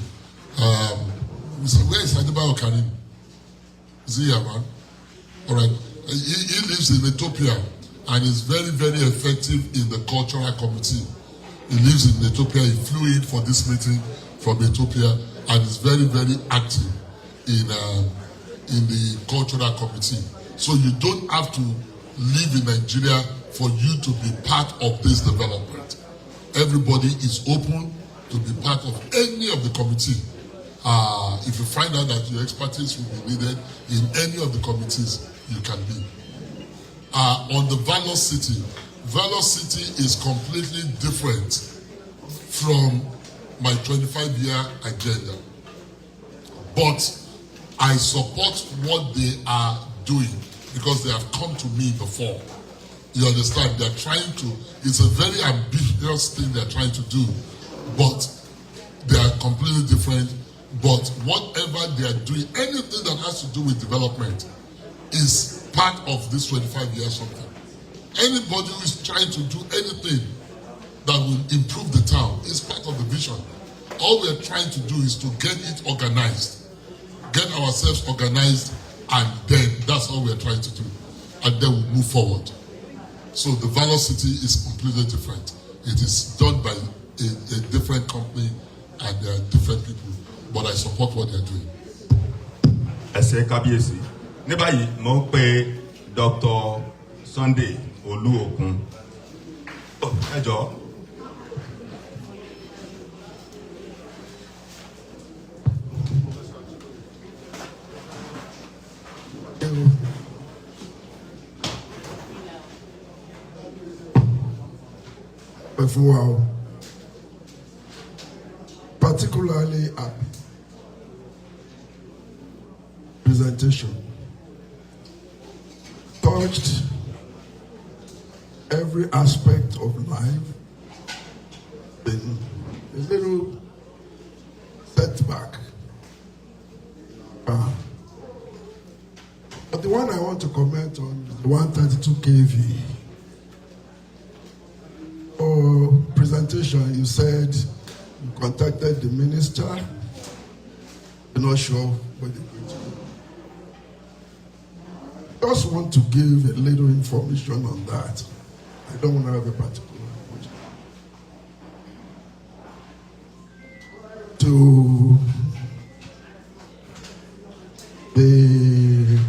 Where is Adebayo Karim? Is he around? All right. He lives in Ethiopia and is very, very effective in the cultural committee. He lives in Ethiopia. He flew in for this meeting from Ethiopia and is very, very active in the cultural committee. So you don't have to live in Nigeria for you to be part of this development. Everybody is open to be part of any of the committee. If you find out that your expertise will be needed in any of the committees, you can be. On the Valor City is completely different from my 25-year agenda. But I support what they are doing because they have come to me before. You understand? They're trying to, it's a very ambitious thing they're trying to do, but they are completely different. But whatever they are doing, anything that has to do with development is part of this 25 years something. Anybody who is trying to do anything that will improve the town is part of the vision. All we are trying to do is to get it organized, get ourselves organized, and then that's all we are trying to do. And then we move forward. So the Valor City is completely different. It is done by a different company and there are different people, but I support what they are doing. Ẹ ṣé kábíyèsí. Ní báyìí mo ń pe Dr. Sunday Olúòkun. Ẹ jọ̀ọ́. Particularly at presentation touched every aspect of life. Then a little setback. But the one I want to comment on is the 132 kV. Presentation, you said you contacted the minister. You're not sure what they're going to do. I just want to give a little information on that. I don't want to have a particular question. To the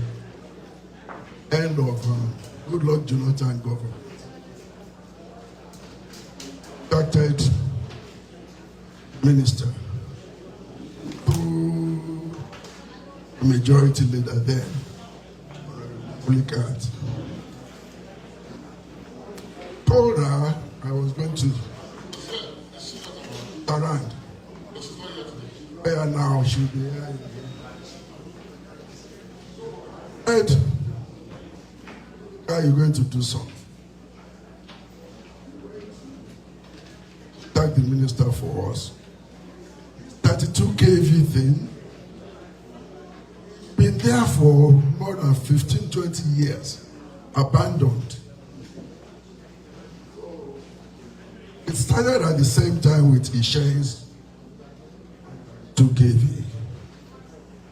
end of Goodluck Jonathan government. Contacted minister, who the majority leader then, Republicans, told her I was going to around. Where now she'll be here. Ed, how are you going to do something? Thank the minister for us. 32 kV thing, been there for more than 15, 20 years, abandoned. It started at the same time with Ishain's 2 kV.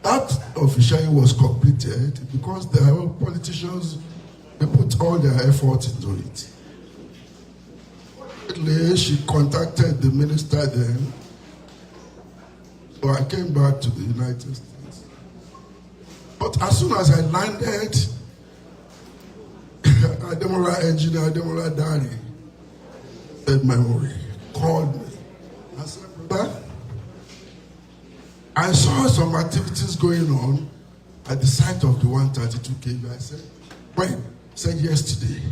That of Ishain was completed because the politicians, they put all their effort into it. She contacted the minister then, so I came back to the United States. But as soon as I landed, Ademola engineer, Ademola Dari, said memory, called me. I said, brother, I saw some activities going on at the site of the 132 kV. I said, when? He said, yesterday.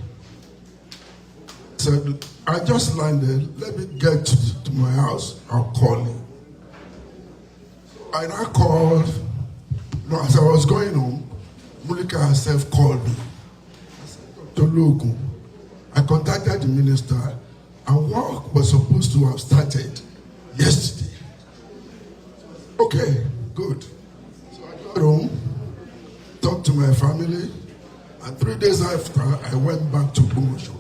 I said, I just landed, let me get to my house, I'll call you. And I called, as I was going home, Mulika herself called me. I said, Dr. Logu, I contacted the minister, and work was supposed to have started yesterday. Okay, good. So I got home, talked to my family, and 3 days after, I went back to OGBOMOSO.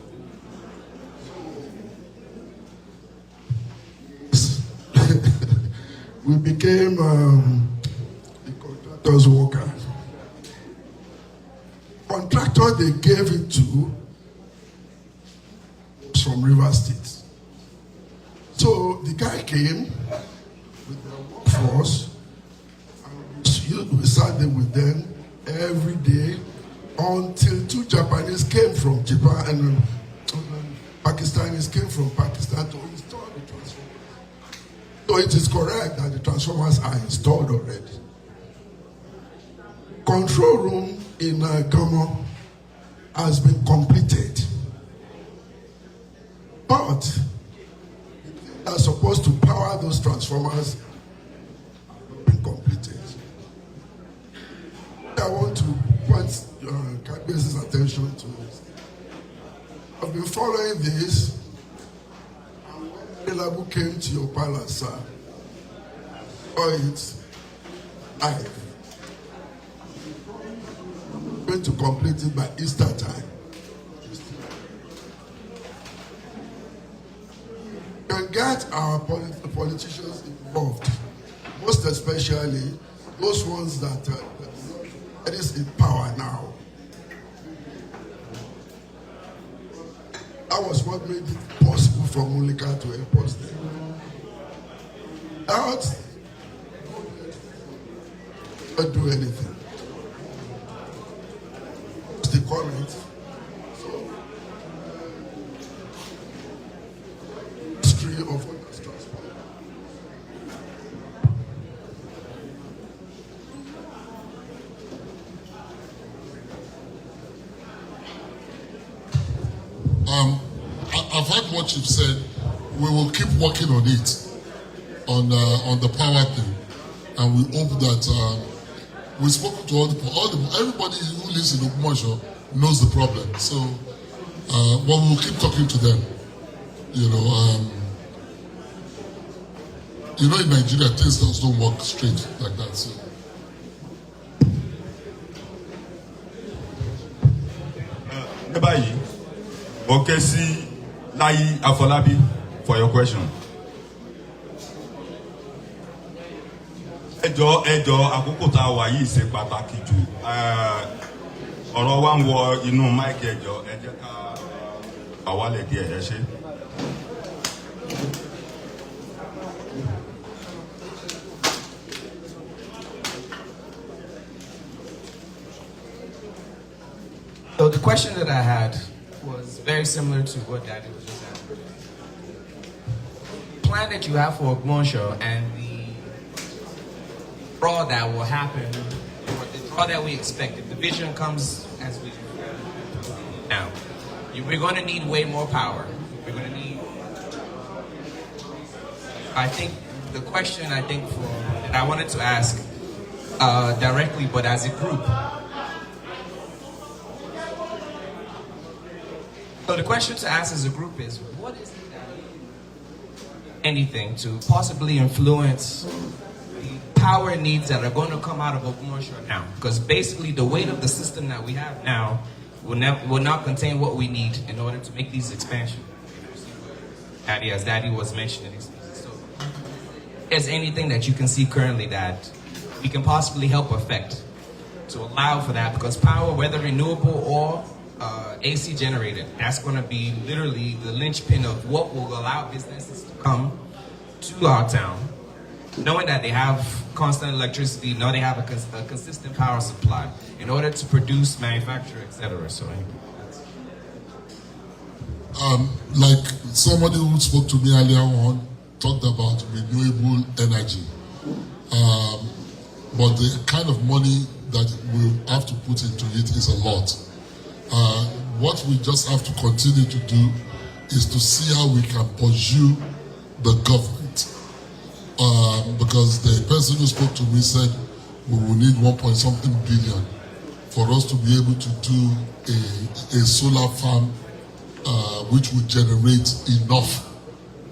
We became the contractor's worker. Contractor they gave it to was from River State. So the guy came with their workforce, and we sat there with them every day until 2 Japanese came from Japan and Pakistanis came from Pakistan to install the transformers. So it is correct that the transformers are installed already. Control room in Gamo has been completed. But they are supposed to power those transformers have been completed. I want to point Cabine's attention to this. I've been following this. And when Elabu came to your palace, sir, saw it. I'm going to complete it by Easter time. Can get our politicians involved, most especially those ones that is in power now. That was what made it possible for Mulika to help us there. Out, not do anything. It's the current. History of transport. I've heard what you've said. We will keep working on it, on the power thing, and we hope that we've spoken to everybody who lives in Ogbomoso knows the problem. So, but we'll keep talking to them. You know, in Nigeria, things just don't work straight like that. So. Okay, see, Layi Afolabi, for your question. Ẹjọ́ àkókò tá a wà yìí ṣe pàtàkì jù. Ọ̀rọ̀ wa ń wọ inú máìkì ẹjọ́ ẹ jẹ́ ká àwálẹ̀ díẹ̀ ẹ ṣe. So the question that I had was very similar to what Daddy was just asking. The plan that you have for Ogbomoso and the draw that will happen, or the draw that we expect, if the vision comes as we now, we're going to need way more power. We're going to need. I think the question that I wanted to ask directly, but as a group. So the question to ask as a group is, what is it that anything to possibly influence the power needs that are going to come out of Ogbomoso now? Because basically the weight of the system that we have now will not contain what we need in order to make these expansions. As Daddy was mentioning. So is anything that you can see currently that we can possibly help affect to allow for that? Because power, whether renewable or AC generated, that's going to be literally the linchpin of what will allow businesses to come to our town, knowing that they have constant electricity, know they have a consistent power supply in order to produce, manufacture, etc. So, like somebody who spoke to me earlier on talked about renewable energy, but the kind of money that we have to put into it is a lot. What we just have to continue to do is to see how we can pursue the government. Because the person who spoke to me said we will need 1.something billion for us to be able to do a solar farm which would generate enough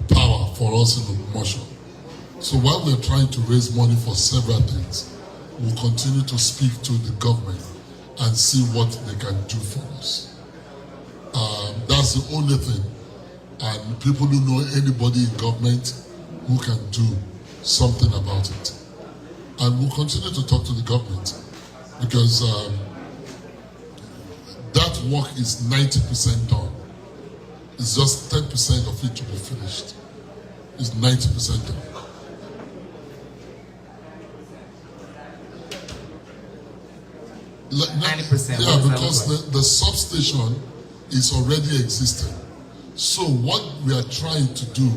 power for us in Ogbomoso. So while we're trying to raise money for several things, we'll continue to speak to the government and see what they can do for us. That's the only thing. And people who know anybody in government who can do something about it. And we'll continue to talk to the government because that work is 90% done. It's just 10% of it to be finished. It's 90% done. Like 90%. Yeah, because the substation is already existing. So what we are trying to do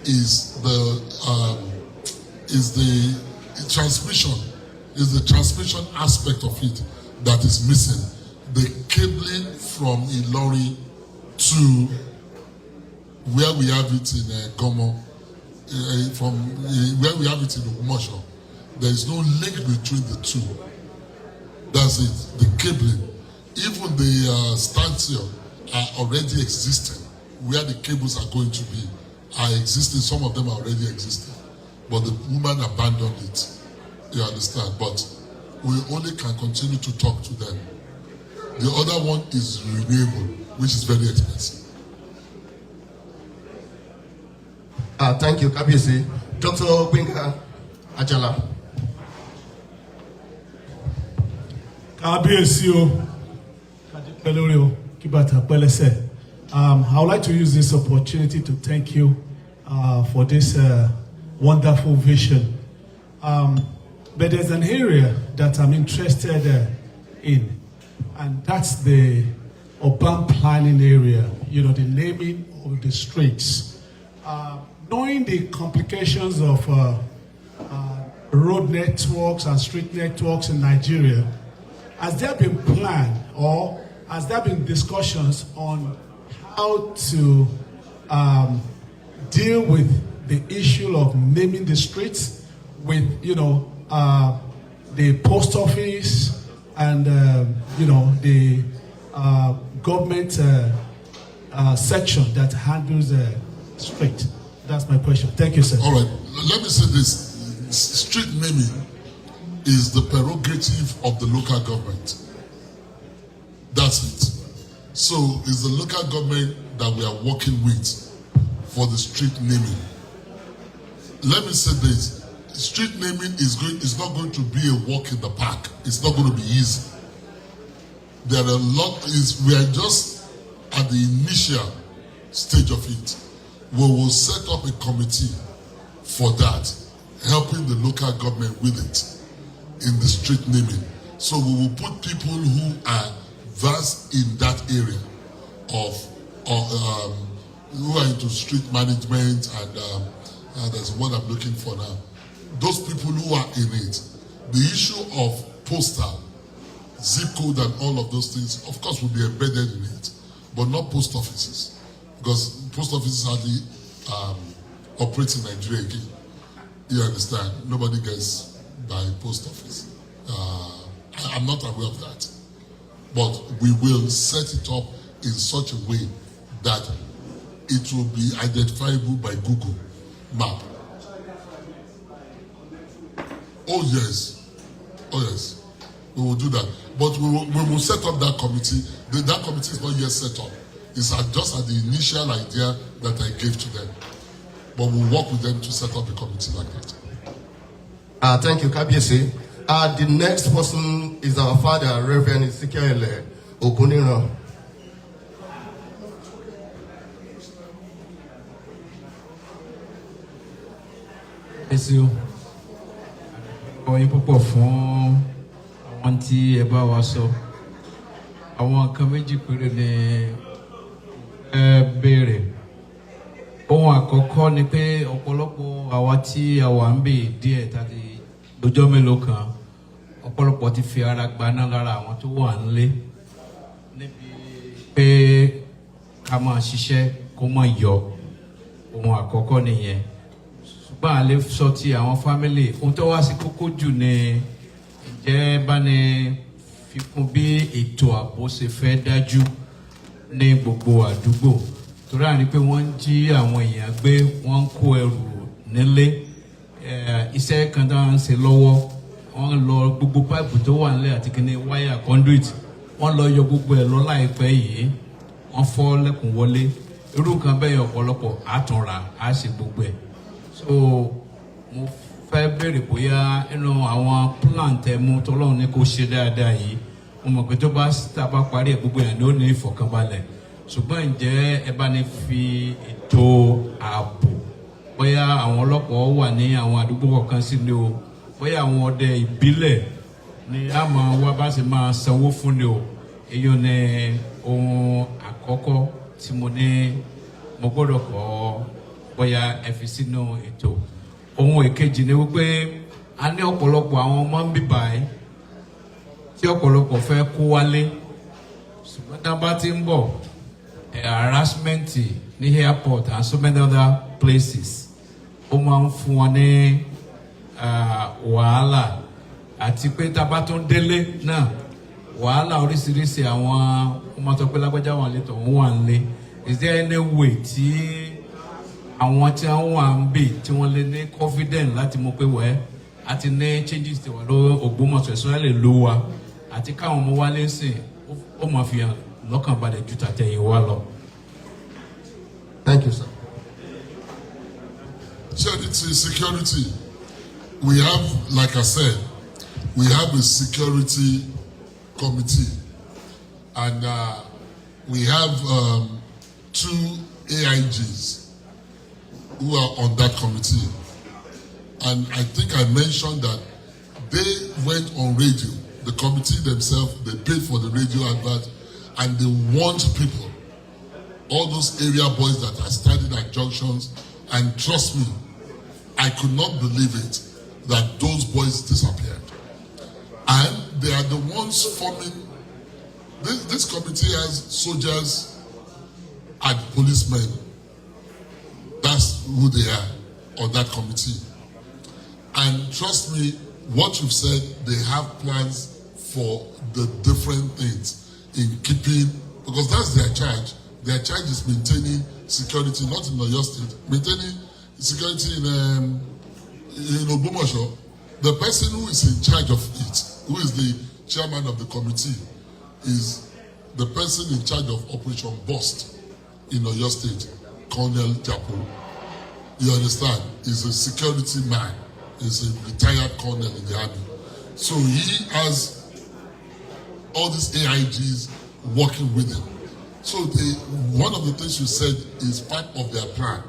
is the transmission aspect of it that is missing. The cabling from Ilori to where we have it in Gomo, from where we have it in Ogbomoso, there is no link between the two. That's it, the cabling. Even the standstill are already existing. Where the cables are going to be are existing. Some of them are already existing. But the woman abandoned it. You understand? But we only can continue to talk to them. The other one is renewable, which is very expensive. Thank you, Kabiyesi. Dr. Gbenga Ajala. Kabiyesi o, Kadipelori o, Kibata Pelese. I would like to use this opportunity to thank you for this wonderful vision. But there's an area that I'm interested in, and that's the urban planning area, you know, the naming of the streets. Knowing the complications of road networks and street networks in Nigeria, has there been planned or has there been discussions on how to deal with the issue of naming the streets with, you know, the post office and, you know, the government section that handles the street? That's my question. Thank you, sir. All right. Let me say this. Street naming is the prerogative of the local government. That's it. So it's the local government that we are working with for the street naming. Let me say this. Street naming is not going to be a walk in the park. It's not going to be easy. There are a lot. We are just at the initial stage of it. We will set up a committee for that, helping the local government with it in the street naming. So we will put people who are versed in that area who are into street management and that's what I'm looking for now. Those people who are in it. The issue of postal, zip code and all of those things, of course, will be embedded in it, but not post offices. Because post offices hardly operate in Nigeria again. You understand? Nobody gets by post office. I'm not aware of that. But we will set it up in such a way that it will be identifiable by Google Map. Oh yes. Oh yes. We will do that. But we will set up that committee. That committee is not yet set up. It's just at the initial idea that I gave to them. But we'll work with them to set up a committee like that. Thank you, Kabiyesi. The next person is our father, Reverend Ezekiel Oguniro. Yes, you. Àwọn púpọ̀ fún àwọn tí ẹ bá wa sọ. Àwọn nǹkan méjì péré ni béèrè. Ohun àkọ́kọ́ ni pé ọ̀pọ̀lọpọ̀ àwa tí a wà ń bè díẹ̀ tàbí lọ́jọ́ mélòó kan ọ̀pọ̀lọpọ̀ ti fi ara gbaná lára àwọn tó wà nílé níbi pé ká máa ṣiṣẹ́ kó má yọ. Ohun àkọ́kọ́ nìyẹn. Ṣùgbọ́n a lè sọ ti àwọn fámílì ohun tó wá sí kókó jù ni ǹjẹ́ bá ní fikún bí ètò ààbò ṣe fẹ́ dájú ní gbogbo àdúgbò. Torí àní pé wọ́n ń jí àwọn èèyàn gbé wọ́n ń kó ẹrù nílé iṣẹ́ kan tó ń ṣe lọ́wọ́ wọ́n lọ gbogbo páìpù tó wà nílẹ̀ àti kíní wáyà conduit wọ́n lọ yọ gbogbo ẹ̀ lọ láìpẹ́ yìí wọ́n fọ́ lẹ́kùn wọlé irú nǹkan bẹ́ẹ̀ ọ̀pọ̀lọpọ̀ àtúnra á ṣe gbogbo ẹ̀. So mo fẹ́ béèrè bóyá inú àwọn plan tẹ mú tọ́lọ́run ní kó ṣe dáadáa yìí mo mọ̀ pé tó bá tàbá parí ẹ̀ gbogbo ẹ̀ ló ní ìfọ̀kànbalẹ̀. Ṣùgbọ́n ǹjẹ́ ẹ bá ní fi ètò ààbò bóyá àwọn ọlọ́pàá wà ní àwọn àdúgbò kọ̀ọ̀kan sí ni o bóyá àwọn ọdẹ ìbílẹ̀ ni a máa wá bá ṣe máa sanwó fún ni o èyí ni ohun àkọ́kọ́ tí mo ní mo gbọ́dọ̀ kọ́ bóyá ẹ fi sínú ètò. Ohun èkejì ni wípé a ní ọ̀pọ̀lọpọ̀ àwọn ọmọ ń bíbà ẹ́ tí ọ̀pọ̀lọpọ̀ fẹ́ kó wálé ṣùgbọ́n tá a bá ti ń bọ̀ harassment ní airport and so many other places ó máa ń fún wọn ní wàhálà àti pé tá a bá tún délé náà wàhálà oríṣiríṣi àwọn ọmọ tó pé lágbájá wà lé tọ̀hún wà ń lé. Is there any way tí àwọn tí wọ́n wà ń bì tí wọ́n lè ní confidence láti mọ̀ pé wẹ́ àti ní changes tí wà ló Ògbómọ̀ṣọ́ especially ló wa àti káwọn ọmọ wa lè sìn ó máa fi hàn lọ́kàn balẹ̀ ju tàtẹ̀yìn wa lọ. Thank you, sir. Charity security. We have, like I said, we have a security committee, and we have 2 AIGs who are on that committee. And I think I mentioned that they went on radio. The committee themselves, they paid for the radio advert, and they warned people, all those area boys that are standing at junctions, and trust me, I could not believe it that those boys disappeared. And they are the ones forming, this committee has soldiers and policemen. That's who they are on that committee. And trust me, what you've said, they have plans for the different things in keeping, because that's their charge. Their charge is maintaining security, not in Oyo State, maintaining security in Ogbomoso. The person who is in charge of it, who is the chairman of the committee, is the person in charge of Operation Bust in Oyo State, Colonel Japo. You understand? He's a security man. He's a retired colonel in the army. So he has all these AIGs working with him. So one of the things you said is part of their plan.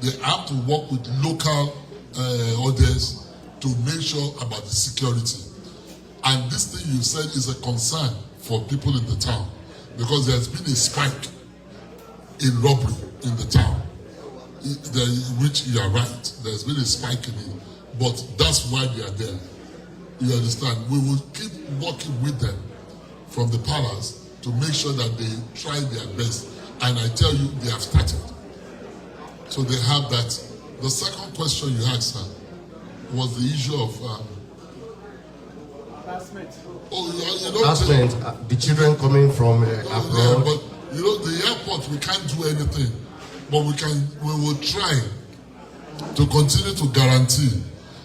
They have to work with local orders to make sure about the security. And this thing you said is a concern for people in the town, because there's been a spike in robbery in the town, which you are right, there's been a spike in it, but that's why they are there. You understand? We will keep working with them from the palace to make sure that they try their best. And I tell you, they have started. So they have that. The second question you asked, sir, was the issue of harassment. The children coming from abroad. Yeah, but you know, the airport, we can't do anything, but we will try to continue to guarantee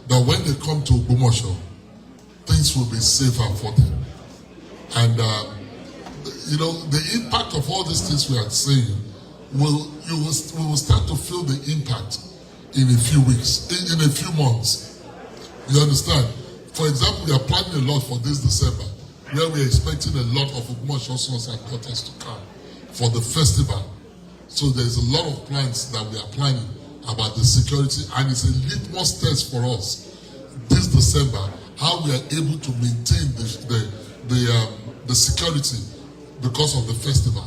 that when they come to Ogbomoso, things will be safer for them. And you know, the impact of all these things we are saying, we will start to feel the impact in a few weeks, in a few months. You understand? For example, we are planning a lot for this December, where we are expecting a lot of Ogbomoso sons and daughters to come for the festival. So there's a lot of plans that we are planning about the security, and it's a litmus test for us this December, how we are able to maintain the security because of the festival.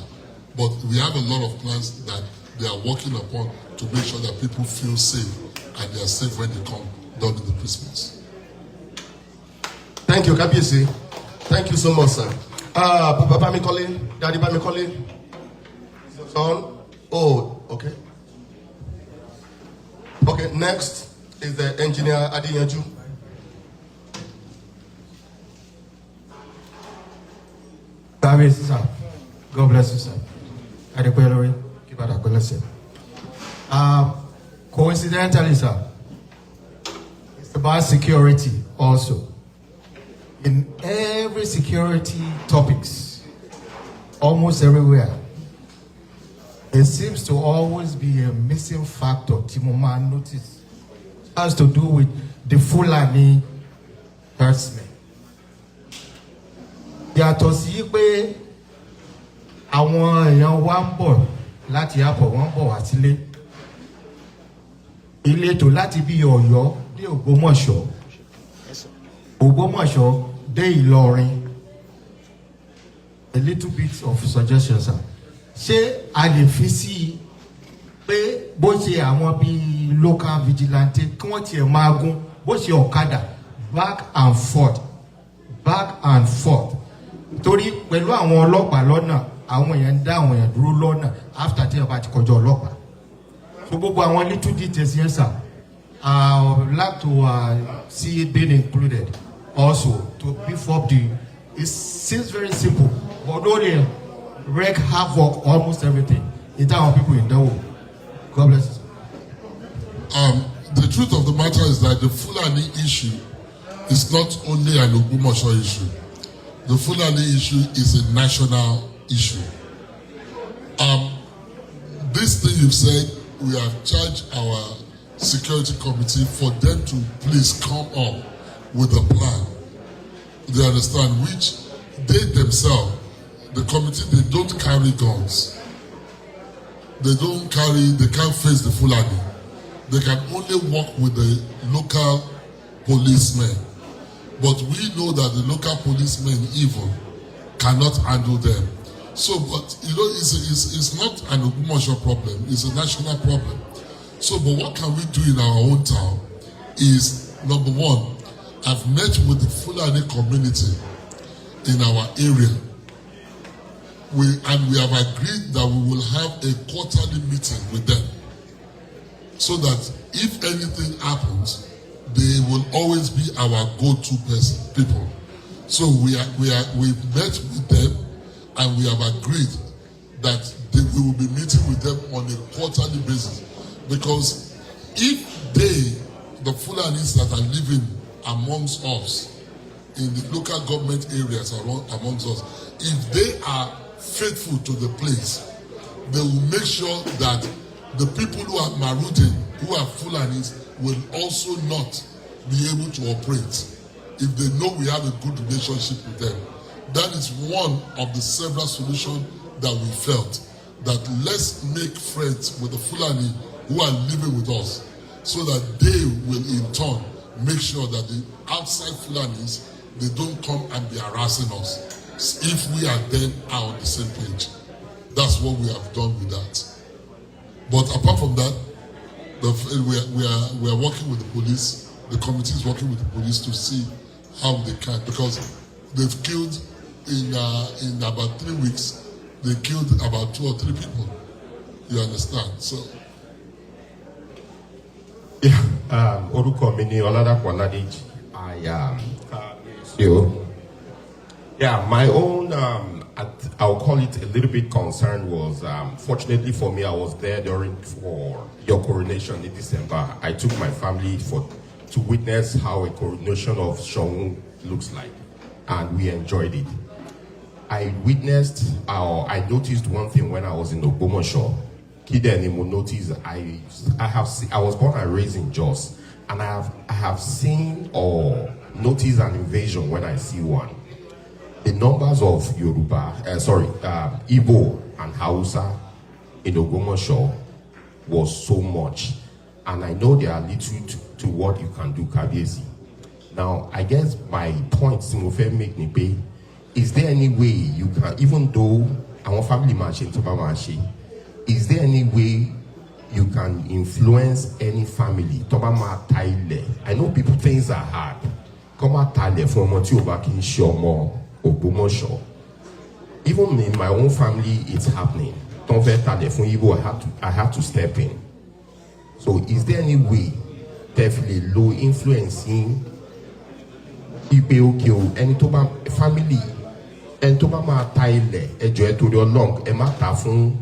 But we have a lot of plans that they are working upon to make sure that people feel safe, and they are safe when they come during the Christmas. Thank you, Kabiyesi. Thank you so much, sir. Papa Bamikole, Daddy Bamikole, son. Oh, okay. Okay, next is the engineer Adiyanju. Kabiyesi, sir. God bless you, sir. Adequate, keep it a blessing. Coincidentally, sir, it's about security also. In every security topics, almost everywhere, it seems to always be a missing factor. Timoma notice has to do with the Fulani herdsmen. Yàtọ̀ sí pé àwọn èèyàn wa ń bọ̀ láti àbọ̀ wọ́n bọ̀ wá sílé. Ìletò láti bí Ọ̀yọ́ dé Ògbómọ̀ṣọ́. Ògbómọ̀ṣọ́ dé Ìlọrin. A little bit of suggestion, sir. Ṣé a lè fi sí i pé bó ṣe àwọn bíi local vigilante kí wọ́n tiẹ̀ máa gún bó ṣe ọ̀kadà back and forth torí pẹ̀lú àwọn ọlọ́pàá lọ́nà àwọn èèyàn ń dá àwọn èèyàn dúró lọ́nà after tí wọ́n bá ti kọjá ọlọ́pàá. So gbogbo àwọn little details yẹn sir, I would like to see it being included also to beef up the. It seems very simple, but only wreak havoc almost everything. It's our people in the world. God bless you. The truth of the matter is that the Fulani issue it's not only an OGBOMOSO issue. The Fulani issue is a national issue. This thing you've said, we have charged our security committee for them to please come up with a plan. They understand, which they themselves, the committee, they don't carry guns. They can't face the Fulani. They can only work with the local policemen. But we know that the local policemen even cannot handle them. So, but you know, it's not an OGBOMOSO problem, it's a national problem. So, but what can we do in our own town is, number one, I've met with the Fulani community in our area. We have agreed that we will have a quarterly meeting with them, so that if anything happens, they will always be our go-to people. So we've met with them, and we have agreed that we will be meeting with them on a quarterly basis. Because if the Fulanis that are living amongst us in the local government areas amongst us, if they are faithful to the place, they will make sure that the people who are marauding, who are Fulanis, will also not be able to operate if they know we have a good relationship with them. That is one of the several solutions that we felt, that let's make friends with the Fulani who are living with us, so that they will in turn make sure that the outside Fulanis, they don't come and be harassing us if we and them are on the same page. That's what we have done with that. But apart from that, we are working with the police. The committee is working with the police to see how they can, because they've killed in about 3 weeks. They killed about 2 or 3 people. You understand? So. Yeah. Oruko mi ni Oladapo Oladeji. I am. Yeah, my own, I'll call it a little bit concern was, fortunately for me, I was there for your coronation in December. I took my family to witness how a coronation of Shongu looks like, and we enjoyed it. I noticed one thing when I was in OGBOMOSO. Kidenimo noticed I was born and raised in Jos, and I have seen or noticed an invasion when I see one. The numbers of Igbo and Hausa in OGBOMOSO was so much, and I know there are little to what you can do, Kabiyesi. Now, I guess my point, Simofe make me pay. Is there any way you can, even though our family marching to Bamashi, is there any way you can influence any family? Tobama Taile. I know people things are hard. Come out Taile from Montiobakin Shomo OGBOMOSO. Even in my own family, it's happening. Don't let Taile from Igbo, I have to step in. So is there any way, definitely low influencing IPOKO, any Toba family, and Tobama Taile, a joy to your long, a matter from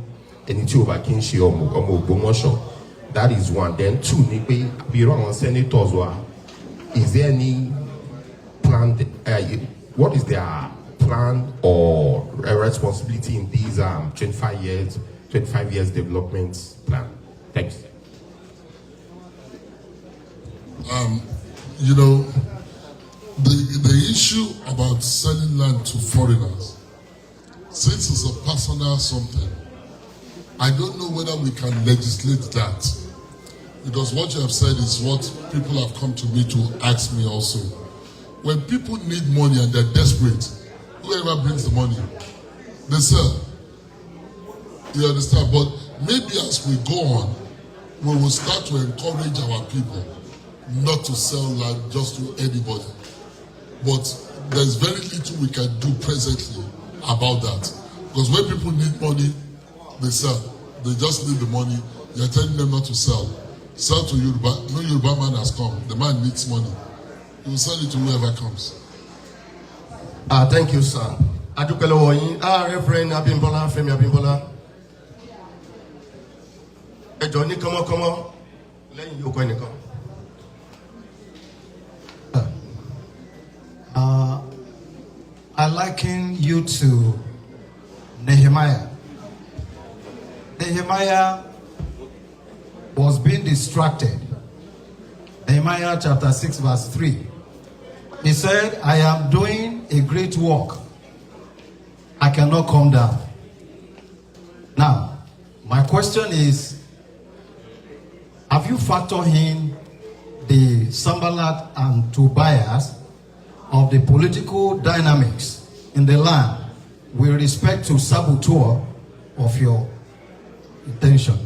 any Tioba Kinshi or OGBOMOSO. That is one. Then two, Nipe, Biron senators were. Is there any plan? What is their plan or responsibility in these 25 years development plan? Thanks. You know, the issue about selling land to foreigners, since it's a personal something, I don't know whether we can legislate that, because what you have said is what people have come to me to ask me also. When people need money and they're desperate, whoever brings the money, they sell. You understand? But maybe as we go on, we will start to encourage our people not to sell land just to anybody. But there's very little we can do presently about that. Because when people need money, they sell. They just need the money. You're telling them not to sell. Sell to Yoruba. No Yoruba man has come. The man needs money. He will sell it to whoever comes. Thank you, sir. Reverend Abimbola, Femi Abimbola. Johnny, come on. Let you go. I liken you to Nehemiah. Nehemiah was being distracted. Nehemiah chapter 6 verse 3. He said, I am doing a great work. I cannot come down. Now, my question is, have you factored in the Sanballat and Tobias of the political dynamics in the land with respect to saboteur of your intention?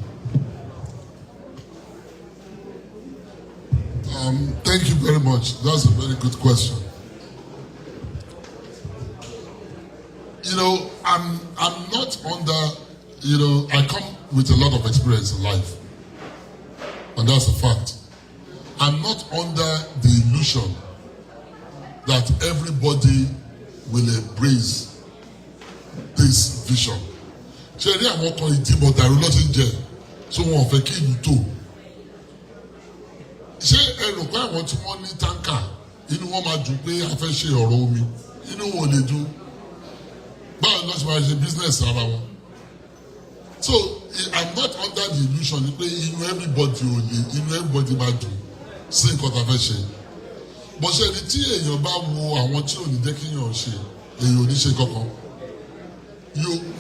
Thank you very much. That's a very good question. You know, I'm not under, you know, I come with a lot of experience in life. And that's a fact. I'm not under the illusion that everybody will embrace this vision. Ṣé rí àwọn kan ìdìbò dàrú lọ́sìn jẹ tí wọn ò fẹ́ kí ìlú tó? Ṣé ẹ rò pé àwọn tí wọ́n ní táǹkà inú wọn máa dùn pé a fẹ́ ṣe ọ̀rọ̀ omi? Inú wọn ò lè dùn. Báwo ni wọ́n ṣe máa ṣe business ara wọn? So I'm not under the illusion pé inú everybody máa dùn sí nǹkan tá a fẹ́ ṣe. Bọ́sẹ̀ ni tí èèyàn bá wo àwọn tí ò ní jẹ́ kí èèyàn ṣe èèyàn ò ní ṣe kankan.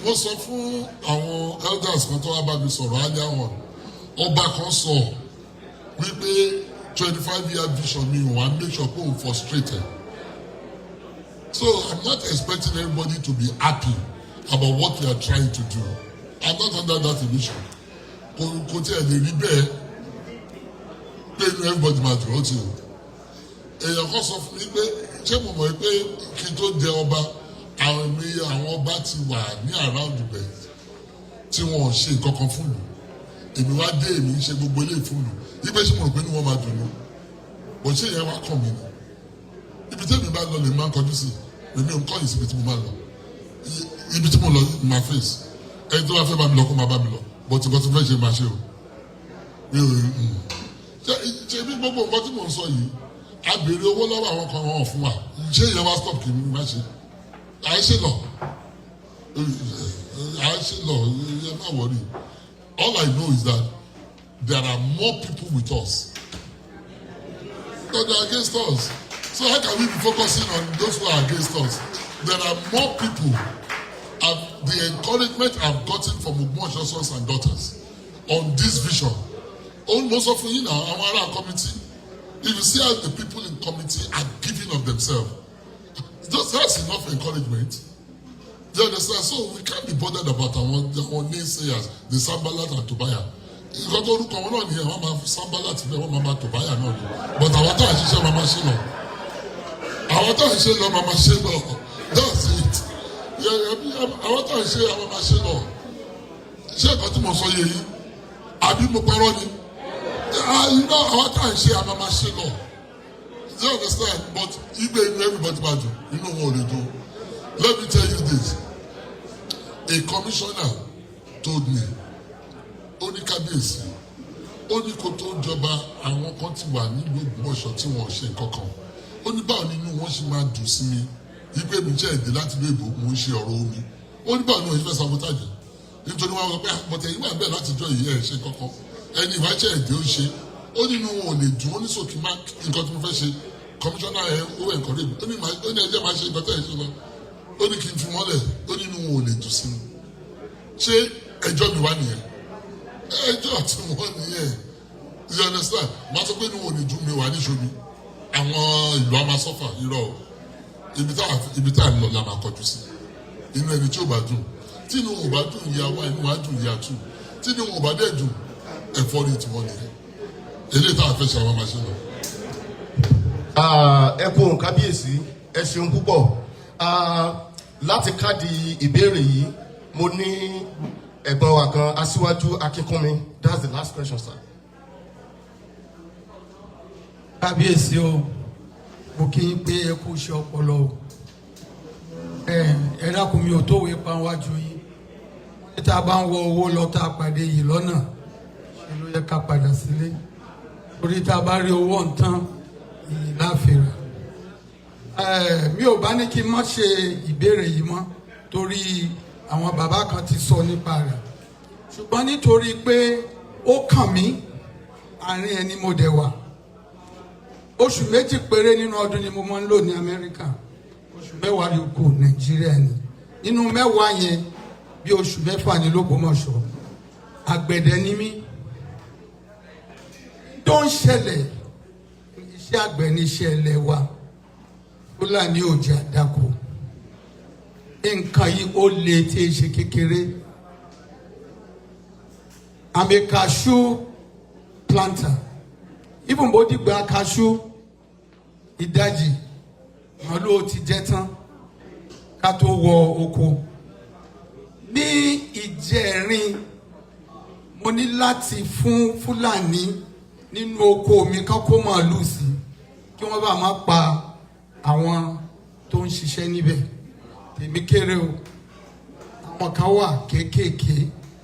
Mo sọ fún àwọn elders kan tó wá bá mi sọ̀rọ̀ earlier on. Ọba kan sọ wípé 25-year vision mi ò wá make sure pé òun frustrated. So I'm not expecting everybody to be happy about what we are trying to do. I'm not under that illusion. Kò tí ẹ̀ lè rí bẹ́ẹ̀ pé inú everybody máa dùn ó ti o. Èèyàn kan sọ fún mi pé ṣé mo mọ̀ pé kí n tó jẹ ọba àwọn ọba ti wà ní around ibẹ̀ tí wọn ò ṣe nǹkan kan fún mi. Èmi wá dé èmi ń ṣe gbogbo eléyìí fún mi. Ibẹ̀ ṣe mo rò pé ní wọ́n máa dùn ní. Bọ̀ ṣé ìyẹn wá kàn mí ni? Ibi tí èmi bá lọ lè máa ń kọjú sí. Èmi ò ń kọ́ yìí síbi tí mo máa lọ. Ibi tí mo lọ máa face. Ẹni tó bá fẹ́ bá mi lọ kó máa bá mi lọ. Bọ̀tí nǹkan tó fẹ́ ṣe máa ṣe o. Ṣé bí gbogbo nǹkan tí mò ń sọ yìí, a béèrè owó lọ́wọ́ àwọn kan wọ́n fún wa. Ṣé ìyẹn wá stop kì í má ṣe? À ń ṣe lọ. Ẹ má wọrí. All I know is that there are more people with us than they are against us. So how can we be focusing on those who are against us? There are more people. The encouragement I've gotten from Ogbomoso sons and daughters on this vision. Most of you now, our committee, if you see how the people in committee are giving of themselves, that's enough encouragement. You understand? So we can't be bothered about our naysayers, the Sanballat and Tobias. Nǹkan tó orúkọ wọn náà nìyẹn wọ́n máa Sanballat bẹ́ẹ̀ wọ́n máa Tobias náà ni. But àwọn tó à ń ṣiṣẹ́ máa ṣe lọ. Àwọn tó à ń ṣe lọ máa ṣe lọ. That's it. Àwọn tó à ń ṣe àwọn máa ṣe lọ. Ṣé ẹ̀ka tí mo sọ yẹ yìí? Àbí mo parọ́ ni? Àwọn tó à ń ṣe àwọn máa ṣe lọ. You understand? But everybody máa dùn. Inú wọn ò lè dùn. Let me tell you this. A commissioner told me, ó ní kábíyèsí, ó ní kó tó jọba àwọn kan ti wà nílùú Ògbómọ̀ṣọ́ tí wọ́n ṣe nǹkan kan. Ó ní báwo nínú wọn ṣe máa dùn sí mi. Ipe mi jẹ́ èdè láti ìlú èbó, mo ń ṣe ọ̀rọ̀ omi. Ó ní báwo ni wọ́n ṣe fẹ́ sabotage. Nítorí wọn sọ pé àpọ̀tẹ̀ yìí wà bẹ́ẹ̀ láti jọ ìyá ẹ̀ ṣe kankan. Ẹni ìwáṣẹ̀ èdè ó ṣe. Ó nínú wọn ò lè dùn, ó ní sòkè má nǹkan tí mo fẹ́ ṣe. Commissioner ẹ̀ ó encourage. Ó ní ẹjẹ́ máa ṣe nǹkan tẹ́ ẹ̀ ṣe lọ. Ó ní kí n fi wọ́n lẹ̀, ó nínú wọn ò lè dùn sí mi. Ṣé ẹjọ́ mi wá nìyẹn? Ẹjọ́ tí wọ́n nìyẹn. You understand? Màá sọ pé inú wọn ò lè dùn mi wà níṣomi. Àwọn ìlú àmà sọ́fà irọ́ o. Ibi tá à ń lọ la máa kọjú sí. Inú ẹni tí ò bá dùn. Tí inú wọn ò bá dùn ìyá wa, inú wa dùn ìyá tù. Tí inú wọn ò bá dẹ̀ dùn, ẹ̀fọ́rí tí wọ́n nìyẹn. Eléyìí tá a fẹ́ ṣe àwọn máa ṣe lọ. Ẹ kú ohun kábíyèsí, ẹ ṣeun púpọ̀. Láti káàdì ìbéèrè yìí, mo ní ẹ̀gbọ́n wa kan Aṣíwájú Akínkúnmi. That's the last question, sir. Kábíyèsí o, mo kí n pé ẹ kú iṣẹ́ ọpọlọ o. Ẹ dákun mi ò tó wé pa wájú yín. Ní tá a bá ń wọ owó lọ tá a pàdé yìí lọ́nà, ṣe ló yẹ ká padà sílé. Torí tá a bá rí owó ọ̀ǹtán, ìyìn láfẹ̀ẹ́. mi ò bá ní kí n má ṣe ìbéèrè yìí mọ́ torí àwọn bàbá kan ti sọ nípa rẹ̀ ṣùgbọ́n nítorí pé ó kàn mí àárín ẹni mo dẹ̀ wà oṣù méjì péré nínú ọdún ni mo máa ń lò ní Amẹ́ríkà oṣù mẹ́wàá yòókù Nàìjíríà ni nínú mẹ́wàá yẹn bí oṣù mẹ́fà ní l'Ógbómọ̀ṣọ́ àgbẹ̀dẹ ni mí tó ń ṣẹlẹ̀ iṣẹ́ àgbẹ̀ ní iṣẹ́ ilẹ̀ wa Fúlàní ò jẹ́ àdàkọ nǹkan yìí ó le tí ì ṣe kékeré I'm a cashew planter even bó dìgbà cashew ìdajì màálù ti jẹ tán ká tó wọ oko ní ìjẹrin mo ní láti fún Fúlàní nínú oko mi kán kó màálù sí kí wọ́n bá má pa àwọn tó ń ṣiṣẹ́ níbẹ̀ tèmi kéré o àwọn kan wà kéékèèké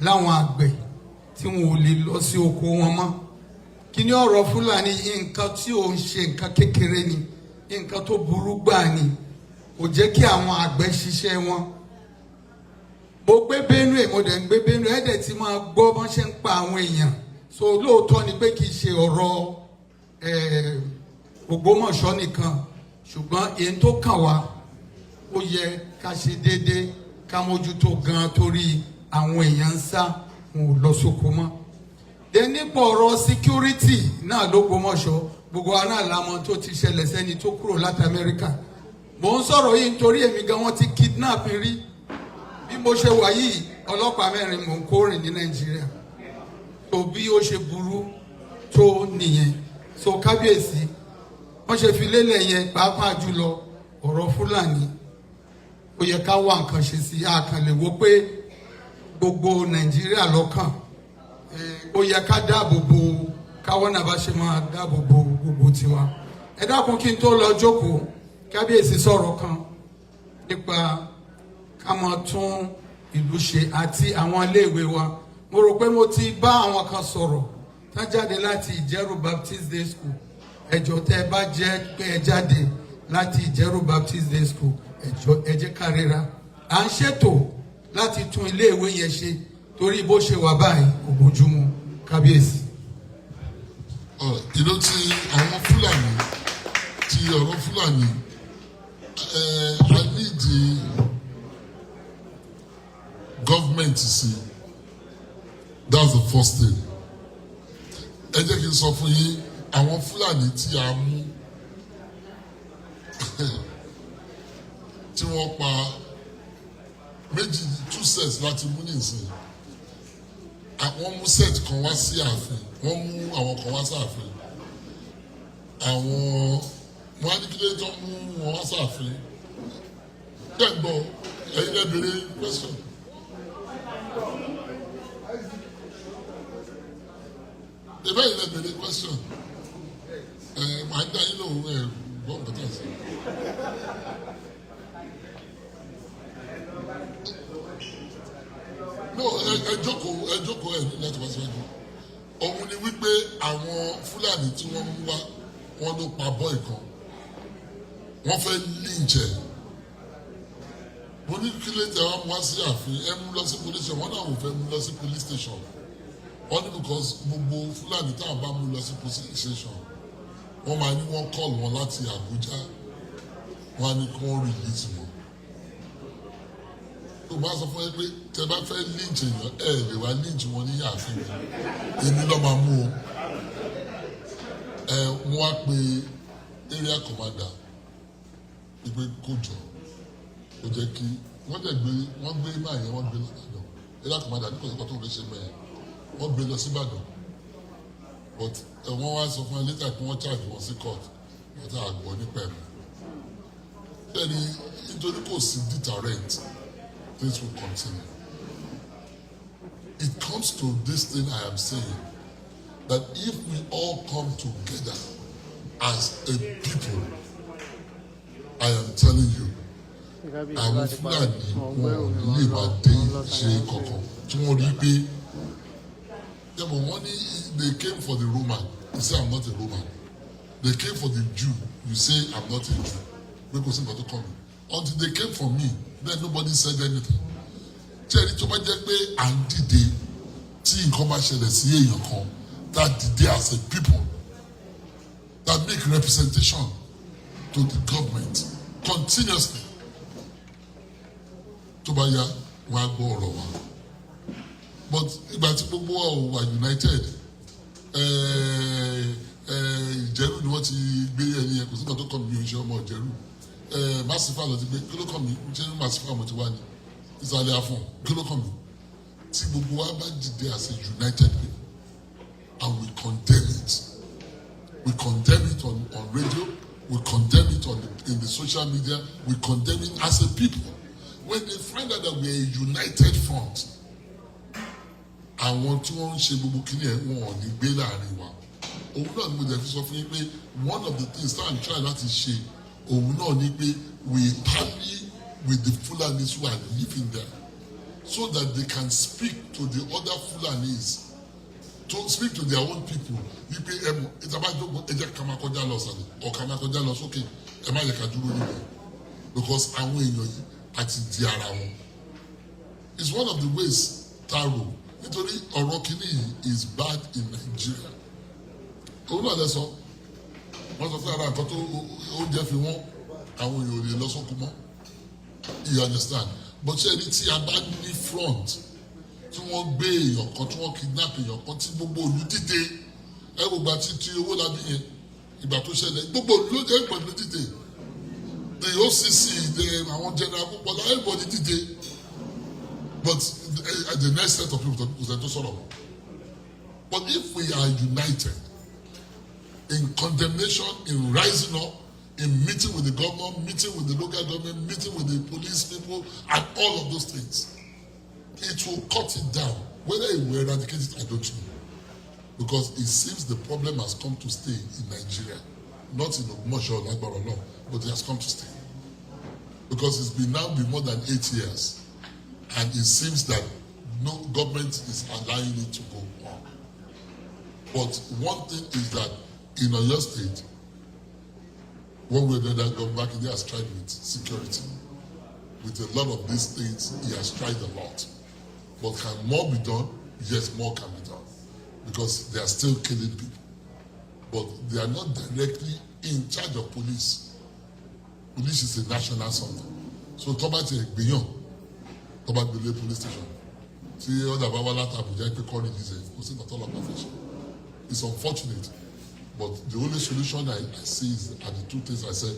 láwọn àgbẹ̀ tí wọn ò lè lọ sí oko wọn mọ́ kí ni ọ̀rọ̀ Fúlàní nǹkan tí ò ń ṣe nǹkan kékeré ni nǹkan tó burú gbà ni kò jẹ́ kí àwọn àgbẹ̀ ṣiṣẹ́ wọn mo gbé Benue mo dẹ̀ ń gbé Benue ẹ̀dẹ̀ tí máa gbọ́ bọ́n ṣe ń pa àwọn èèyàn so lóòótọ́ ni pé kì í ṣe ọ̀rọ̀ Ògbómọ̀ṣọ́ nìkan ṣùgbọ́n èyí tó kàn wá ó yẹ ká ṣe déédéé ká mójútó gan torí àwọn èèyàn ń sá wọn ò lọ sóko mọ́ nípa ọ̀rọ̀ security náà l'Ógbómọ̀ṣọ́ gbogbo wa náà la mọ̀ tó ti ṣẹlẹ̀ sẹ́ni tó kúrò láti Amẹ́ríkà mò ń sọ̀rọ̀ yìí nítorí èmi gan wọ́n ti kidnap rí bí mo ṣe wà yìí ọlọ́pàá 4 mò ń kó rìn ní Nàìjíríà tó bí ó ṣe burú tó nìyẹn so kábíyèsí wọ́n ṣe fi lélẹ̀ yẹn pàápàá jùlọ ọ̀rọ̀ Fúlàní ó yẹ ká wá nǹkan ṣe sí àkànlè wo pé gbogbo Nàìjíríà lọ́kàn ó yẹ ká dáàbò bo káwọn náà bá ṣe máa dáàbò bo gbogbo tiwa ẹ dákun kí n tó lọ jókòó kábíyèsí sọ̀rọ̀ kan nípa ká máa tún ìlú ṣe àti àwọn iléèwé wa mo rò pé mo ti bá àwọn kan sọ̀rọ̀ tá jáde láti Ìjẹ̀rù Baptist Day School ẹjọ́ tẹ́ ẹ bá jẹ́ pé ẹ jáde láti Ìjẹ̀rù Baptist Day School ẹjọ́ ẹ jẹ́ ká ríra à ń ṣètò láti tún iléèwé yẹn ṣe torí bó ṣe wà báyìí kò bójúmu kábíyèsí. ìlú ti àwọn Fúlàní ti ọ̀rọ̀ Fúlàní I need the government to see that's the first thing. ẹ jẹ́ kí n sọ fún yín àwọn Fúlàní tí a mú tí wọ́n pa méjì 2 sets láti mú nísìnyí àwọn mú set kan wá sí ààfin wọ́n mú àwọn kan wá sí ààfin àwọn wọn á ní kí lè tó mú wọn wá sí ààfin bẹ́ẹ̀ gbọ́ ẹ̀yin lè béèrè question. ìbẹ́ yìí lè béèrè question màá dá yín lóhùn gbọ́ nǹkan tó ń sọ. no ẹ jókòó ẹ ní láti wá síwájú òun ni wípé àwọn Fúlàní tí wọ́n mú wá wọ́n ló pa bọ́ì kan wọ́n fẹ́ líǹjẹ̀ mo ní kí lè tẹ wá mú wá sí ààfin ẹ mú lọ sí police station wọ́n náà ò fẹ́ mú lọ sí police station wọ́n ní because gbogbo Fúlàní táwọn bá mú lọ sí police station wọ́n máa ní wọ́n call wọn láti Àbújá wọ́n á ní kí wọ́n release wọn tó bá sọ fún ẹ pé tẹ bá fẹ́ lynch èèyàn ẹ lè wá lynch wọn ní ààfin èmi lọ́ọ́ máa mú o wọ́n wá pe area commander ìpè kó jọ kó jẹ́ kí wọ́n gbé máa yẹn wọ́n gbé lọ́dọ̀ area commander ní kòsíkò tó lè ṣe mẹ́ẹ̀ wọ́n gbé lọ sí Ìbàdàn but wọ́n wá sọ fún ẹ later pé wọ́n charge wọn sí court wọ́n tá àgbọ̀ nípa ẹ̀mí bẹ́ẹ̀ ni nítorí kò sí deterrent. This will continue. It comes to this thing I am saying, that if we all come together as a people, I am telling you, àwọn Fúlàní wọn ò lè máa dé ṣe kankan tí wọ́n rí pé yẹ́bọ̀ wọ́n ní they came for the Roman, you say I'm not a Roman. They came for the Jew, you say I'm not a Jew. because nobody called me. Until they came for me, then nobody said anything. Jerry tó bá jẹ́ pé à ń dìde tí nǹkan bá ṣẹlẹ̀ sí èèyàn kan that dìde as a people that make representation to the government continuously. Tó bá yá wọ́n á gbọ́ ọ̀rọ̀ wa. But ìgbà tí gbogbo wa ò wà united ìjẹ́rù ni wọ́n ti gbé ẹni yẹn kò sí ìgbà tó kàn mí oṣù ọmọ ìjẹ́rù Màsífà lọ ti gbé kí ló kàn mí ìjẹ́rù Màsífà mo ti wá ní ìsàlẹ̀ àfọ̀n kí ló kàn mí tí gbogbo wa bá dìde as a united people and we condemn it on radio, we condemn it in the social media, we condemn it as a people. When they find out that we are a united front, àwọn tí wọ́n ń ṣe gbogbo kíní ẹ̀ wọ́n ò ní gbé láàrin wa. Òun náà ni mo jẹ́ fi sọ fún yín pé one of the things that I'm trying láti ṣe òun náà ni pé we parley with the Fulanis who are living there so that they can speak to the other Fulanis, to speak to their own people. Wípé ìtàbájọ́ ẹ̀jẹ̀ ká máa kọjá lọ sàlẹ̀ ọ̀ ká máa kọjá lọ sókè ẹ̀ má yẹ ká dúró níbẹ̀ because àwọn èèyàn yìí àti di ara wọn. It's one of the ways taro nítorí ọ̀rọ̀ kìíní yìí is bad in Nigeria. Òun náà lẹ sọ wọ́n sọ pé ara nǹkan tó oúnjẹ fi wọ́n àwọn èèyàn ò lè lọ sókun mọ́. You understand? But ṣé ẹni tí a bá ní front tí wọ́n gbé èèyàn kan tí wọ́n kidnap èèyàn kan tí gbogbo olú dìde ẹ gbogbo àti tí owó labí yẹn ìgbà tó ṣẹlẹ̀ gbogbo olú ló jẹ́ ìpàdé dìde the OCC àwọn general púpọ̀ náà everybody dìde but the next set of people kò sẹ́ni tó sọ̀rọ̀ mọ́. But if we are united in condemnation, in rising up, in meeting with the governor, meeting with the local government, meeting with the police people, and all of those things, it will cut it down. Whether it will eradicate it, I don't know. Because it seems the problem has come to stay in Nigeria. Not in Ogbomoso, no, but it has come to stay. Because it's been more than 8 years. And it seems that no government is allowing it to go on. But one thing is that in Oyo State, one way or another, Governor Makinde has tried with security. With a lot of these things, he has tried a lot. But can more be done? Yes, more can be done. Because they are still killing people. But they are not directly in charge of police. Police is a national something. So Toba is beyond Toba Bele police station. See other Babala Tabuja calling this it's unfortunate. But the only solution I see is at the two things I said.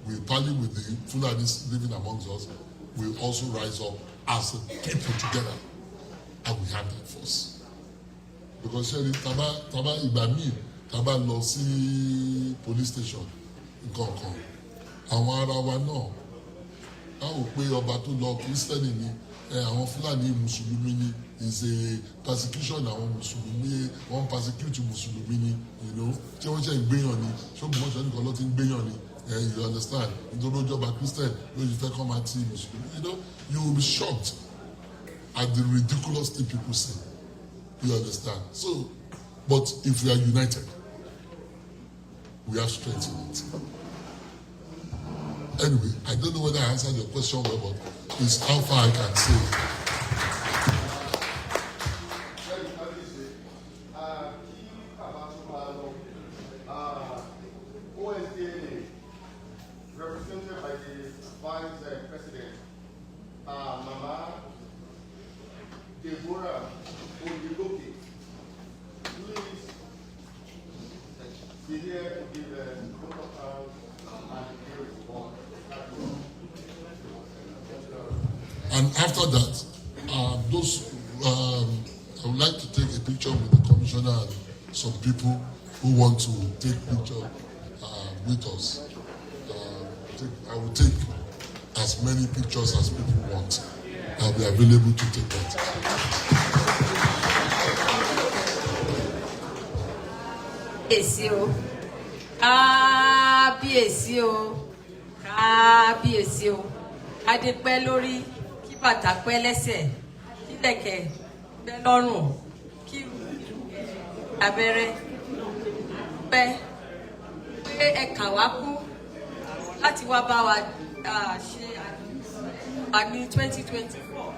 We parley with the Fulanis living amongst us. We also rise up as a people together. And we have that force. Because Taba Ibami, Taba lọ sí police station, nǹkan. Àwọn ará wa náà, a ò pé ọba tó lọ Kristẹni ni, àwọn Fúlàní Mùsùlùmí ni, is a persecution àwọn Mùsùlùmí, wọ́n persecute Mùsùlùmí ni, you know, ṣé wọ́n ṣe ń gbéyàn ni, ṣé Ògbómọ̀ṣọ́ nìkan ló ti ń gbéyàn ni, you understand? Nítorí ó jọba Christian, ló yìí fẹ́ kọ́ máa ti Mùsùlùmí, you know, you will be shocked at the ridiculous thing people say. You understand? So, but if we are united, we have strength in it. Anyway, I don't know whether I answered your question well, but it's how far I can say. Represented by the Vice President, Mama Deborah Oyegoke, please be here to give a vote of thanks and give support. And after that, I would like to take a picture with the commissioner and some people who want to take picture with us. I will take as many pictures as people want. I'll be available to take that. Kábíyèsí o, adé pẹ́ lórí, kí bàtà pẹ́ lẹ́sẹ̀, kí lẹ̀kẹ̀ pẹ́ lọ́rùn, kí abẹ́rẹ́ pẹ́, pé ẹ̀ka wá kú, láti wá bá wa ṣe àní 2024.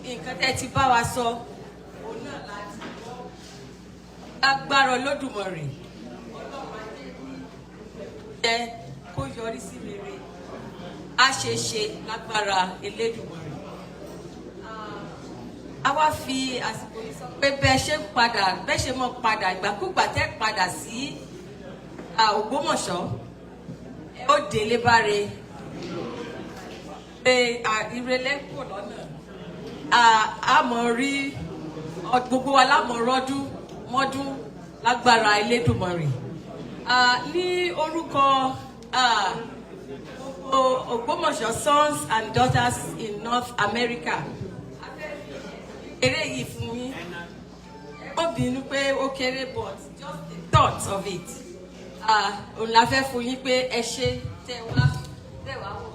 Nǹkan tẹ́ ti bá wa sọ òun náà láti agbára Olódùmarè jẹ́ kó yọrí sí rere á ṣe ṣe lágbára Elédùmarè. A wá fi àsìkò yìí sọ pé bẹ́ẹ̀ ṣe mọ́ padà ìgbàkúgbà tẹ́ padà sí Ògbómọ̀ṣọ́ ó délé báre pé ìrẹ̀lẹ̀ kò lọ́nà àmọ́ rí gbogbo wa lámọ̀ rọ́dún mọ́dún lágbára Elédùmarè. Ní orúkọ Ògbómọ̀ṣọ́ Sons and Daughters in North America, eré yìí fún yín ó bínú pé ó kéré but just the thought of it òun la fẹ́ fún yín pé ẹ ṣe tẹ́ wá wò.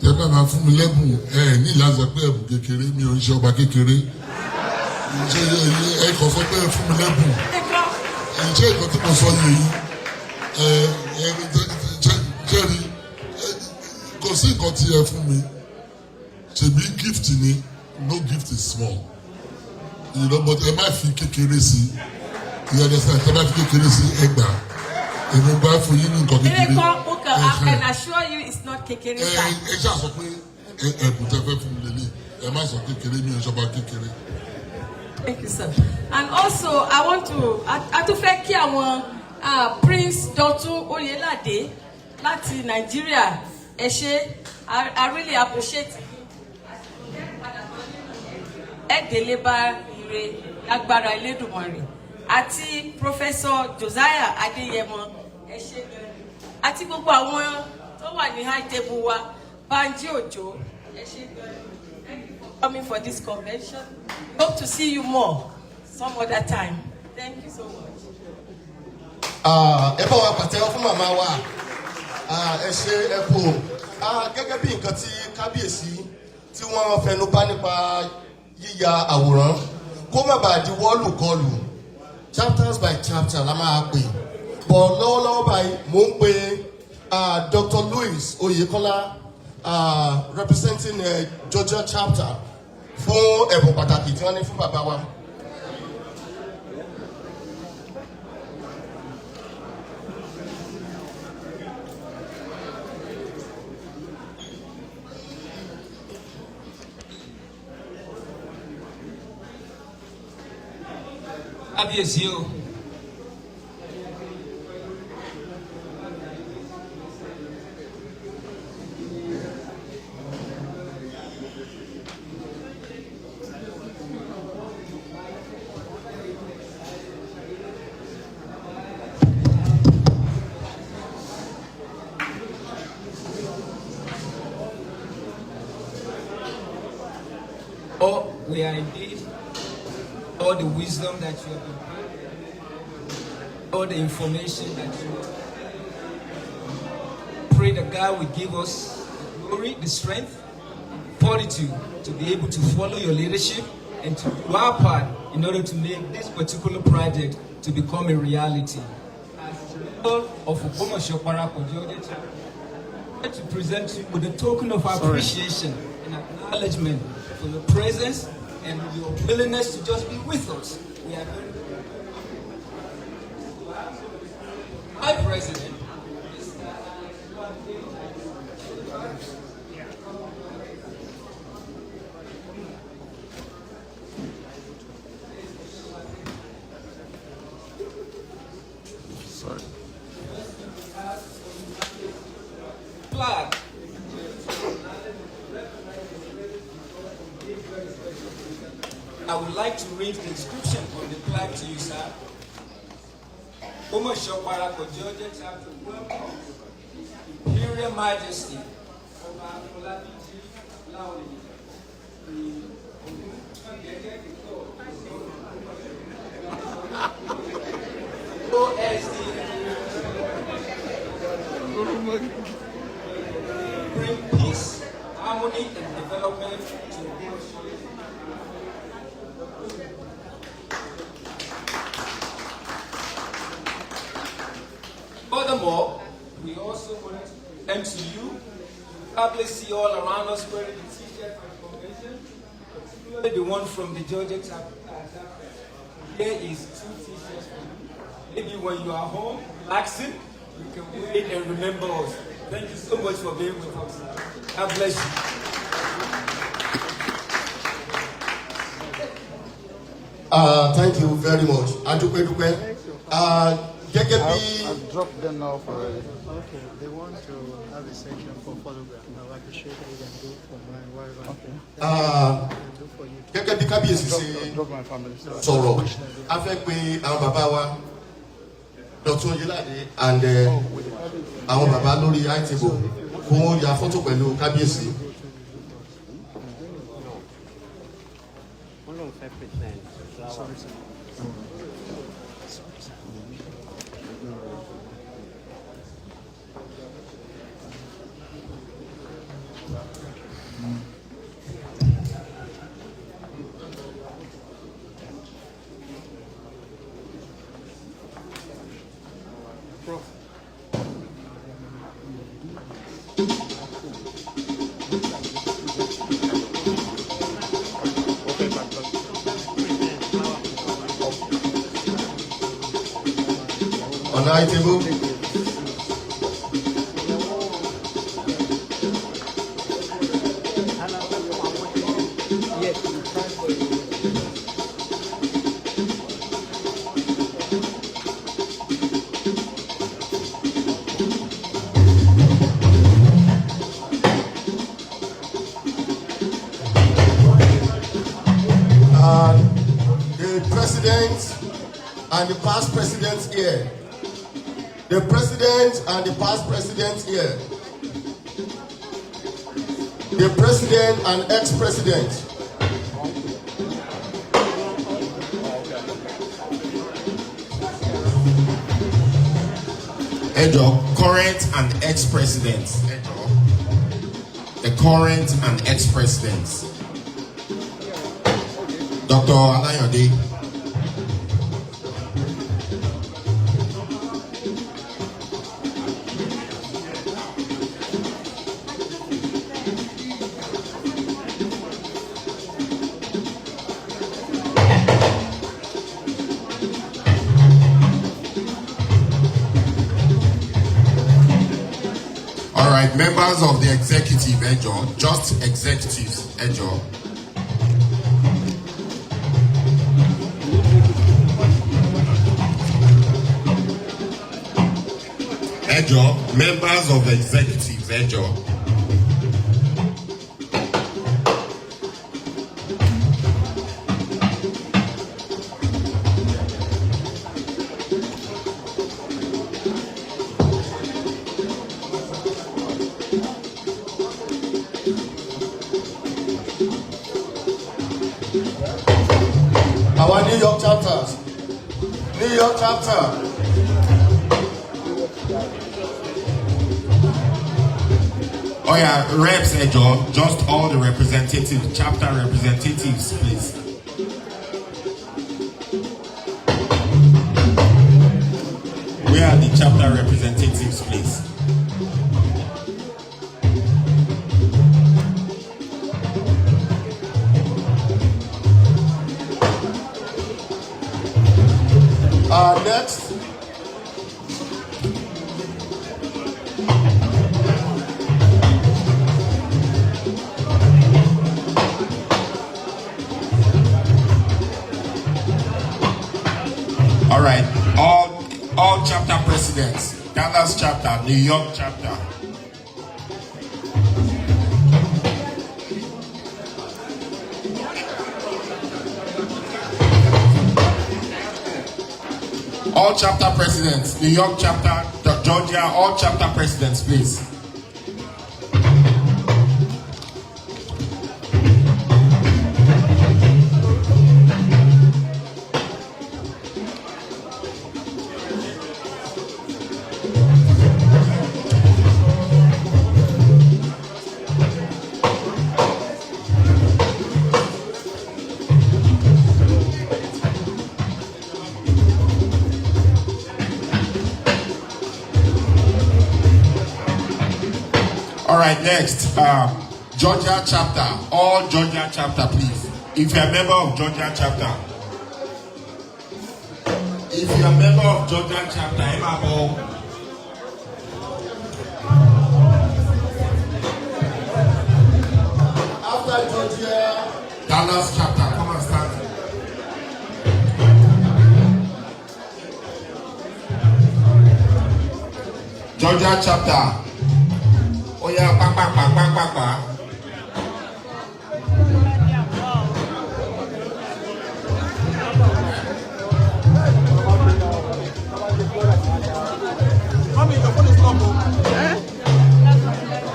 Tẹ́ bá máa fún mi lẹ́bùn ní ìlànà pé ẹ̀bùn kékeré mi ò ń ṣe ọba kékeré ẹ kàn sọ pé ẹ fún mi lẹ́bùn ǹjẹ́ ìkan tí mo sọ yìí jẹ́rìí kò sí nǹkan tí ẹ fún mi ṣèbí gift ni no gift is small but ẹ má fi kékeré sí you understand ẹ má fi kékeré sí ẹ gbà èmi bá fún yín ní nǹkan kékeré. I can assure you it's not kékeré sa. ẹ ṣáà sọ pé ẹ̀bùn tẹ́ fẹ́ fún mi lélẹ̀ ẹ má sọ kékeré mi ò ṣọba kékeré. Thank you, sir. And also, I want to fẹ́ kí àwọn Prince Dọ̀tun Oyèládé láti Nigeria. Ẹ ṣé, I really appreciate it. Ẹ délé bá ire agbára Elédùmarè. Àti Professor Josiah Adéyẹmọ. Ẹ ṣé gan. Àti gbogbo àwọn tó wà ní high table wa, Banji Òjó. Ẹ ṣé gan. Coming for this convention. Hope to see you more some other time. Thank you so much. Ẹ bá wa pàtẹ́wọ́ fún màmá wa. Ẹ ṣé ẹ kú. Gẹ́gẹ́ bí nǹkan tí kábíyèsí tí wọ́n fẹnu bá nípa yíya àwòrán kó má bàa di wọ́ọ̀lù kọlù chapters by chapter la máa pè. Bọ̀ lọ́wọ́lọ́wọ́ báyìí mò ń pe Dr. Louis Oyekola representing Georgia chapter fún ẹ̀bùn pàtàkì tí wọ́n ní fún bàbá wa. Kábíyèsí o. Oh, we are indeed all the wisdom that you have been, all the information that you have. Pray that God will give us the glory, the strength, fortitude to be able to follow your leadership and to do our part in order to make this particular project to become a reality. As the of OGBOMOSO to present you with a token of appreciation and acknowledgement for your presence and your willingness to just be with us. We are very my president is sorry. flag. I would like to read the inscription on the flag to you, sir. OGBOMOSO Parapọ̀ Georgia Chapter, welcome, Imperial Majesty, OSD, bring peace, harmony, and development to OGBOMOSO. to you. Probably see all around us wearing the t-shirt for convention, particularly the one from the Georgia chapter. Here is 2 t-shirts for you. Maybe when you are home, relaxing, you can wear it and remember us. Thank you so much for being with us. God bless you. Thank you very much. Adupe. I've dropped them off already. Okay, they want to have a section for photograph. I'll appreciate what you can do for my wife. Gẹ́gẹ́ bí kábíyèsí ṣe sọ̀rọ̀, a fẹ́ pe àwọn bàbá wa Dr. Oyelade and àwọn bàbá lórí ITV kó wọ́n ya fọ́tò pẹ̀lú kábíyèsí. On the ITV. The president and the past presidents here. The president and the past presidents here. The president and ex-president. Current and ex-presidents. The current and ex-presidents. Dr. Alayode. All right, members of the executive, Ejo, just executives, Ejo. Ejo, members of the executives, Ejo. Our New York chapters. New York chapter. Oh yeah, reps, Ejo, just all the representatives, chapter representatives, please. Where are the chapter representatives, please? Next. All right, all chapter presidents, Dallas chapter, New York chapter. All chapter presidents, New York chapter, Georgia, all chapter presidents, please. All right, next. Georgia chapter. All Georgia chapter, please. If you're a member of Georgia chapter. If you're a member of Georgia chapter, After Georgia, Dallas chapter, come and stand. Georgia chapter. Oh yeah, pa.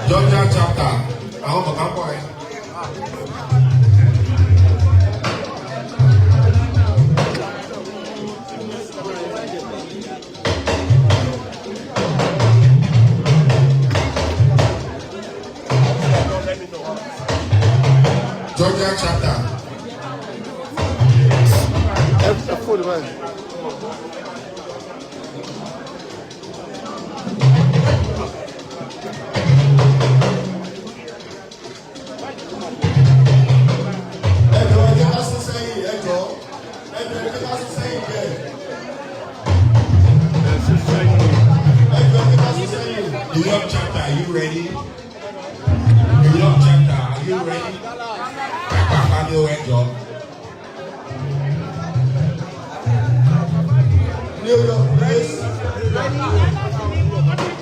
Georgia chapter. I hope I can boy. Georgia chapter. New York chapter, are you ready? New York chapter, are you ready? New York, please.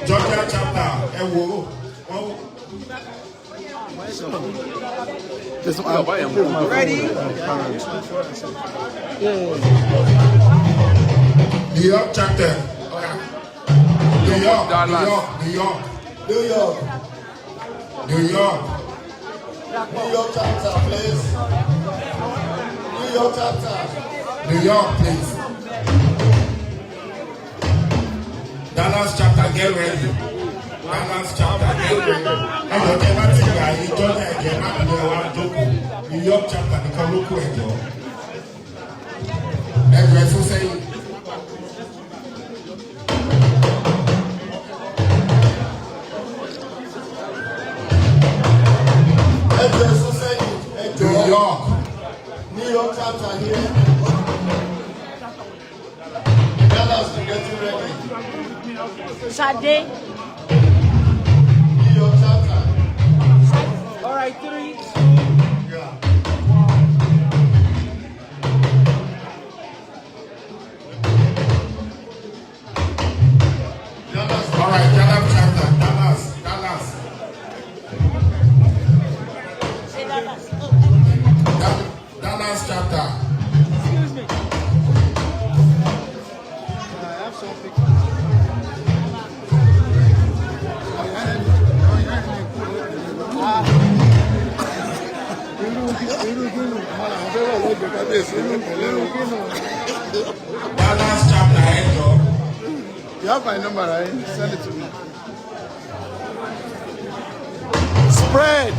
Georgia chapter, Ready? New York chapter. New York, New York. New York chapter, please. New York chapter. New York, please. Dallas chapter, get ready. Dallas chapter, get ready. New York chapter, become local. Every so say. New York chapter here. Dallas, getting ready. Sade. New York chapter. All right, 3. Yeah. All right, Dallas chapter. Dallas. Say Dallas. Dallas chapter. Excuse me. I have something. Dallas chapter, You have my number, right? Send it to me. Spread.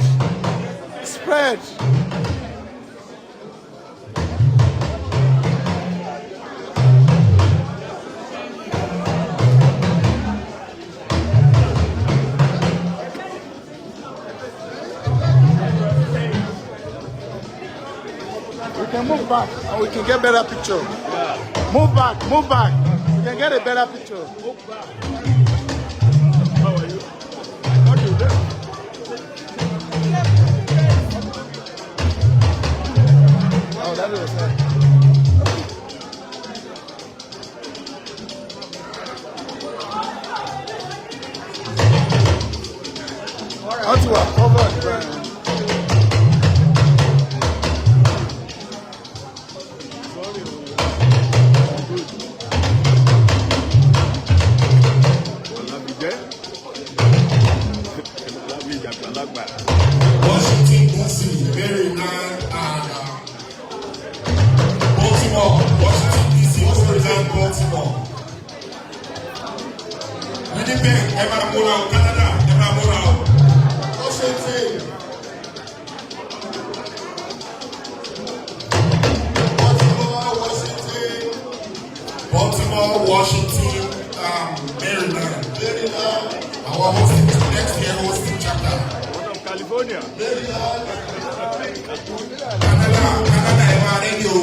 We can move back and we can get better picture. Yeah. Move back. We can get a better picture. Move back. How are you? What do you do? Oh, that is nice. How to cover it, Brian? Washington, D.C., Maryland, and Baltimore. Washington, D.C., Maryland, Baltimore. Winnipeg, Canada, Washington. Baltimore, Washington, Maryland. Our hosting next year hosting chapter. California. Canada, ẹ máa rẹ́dí o.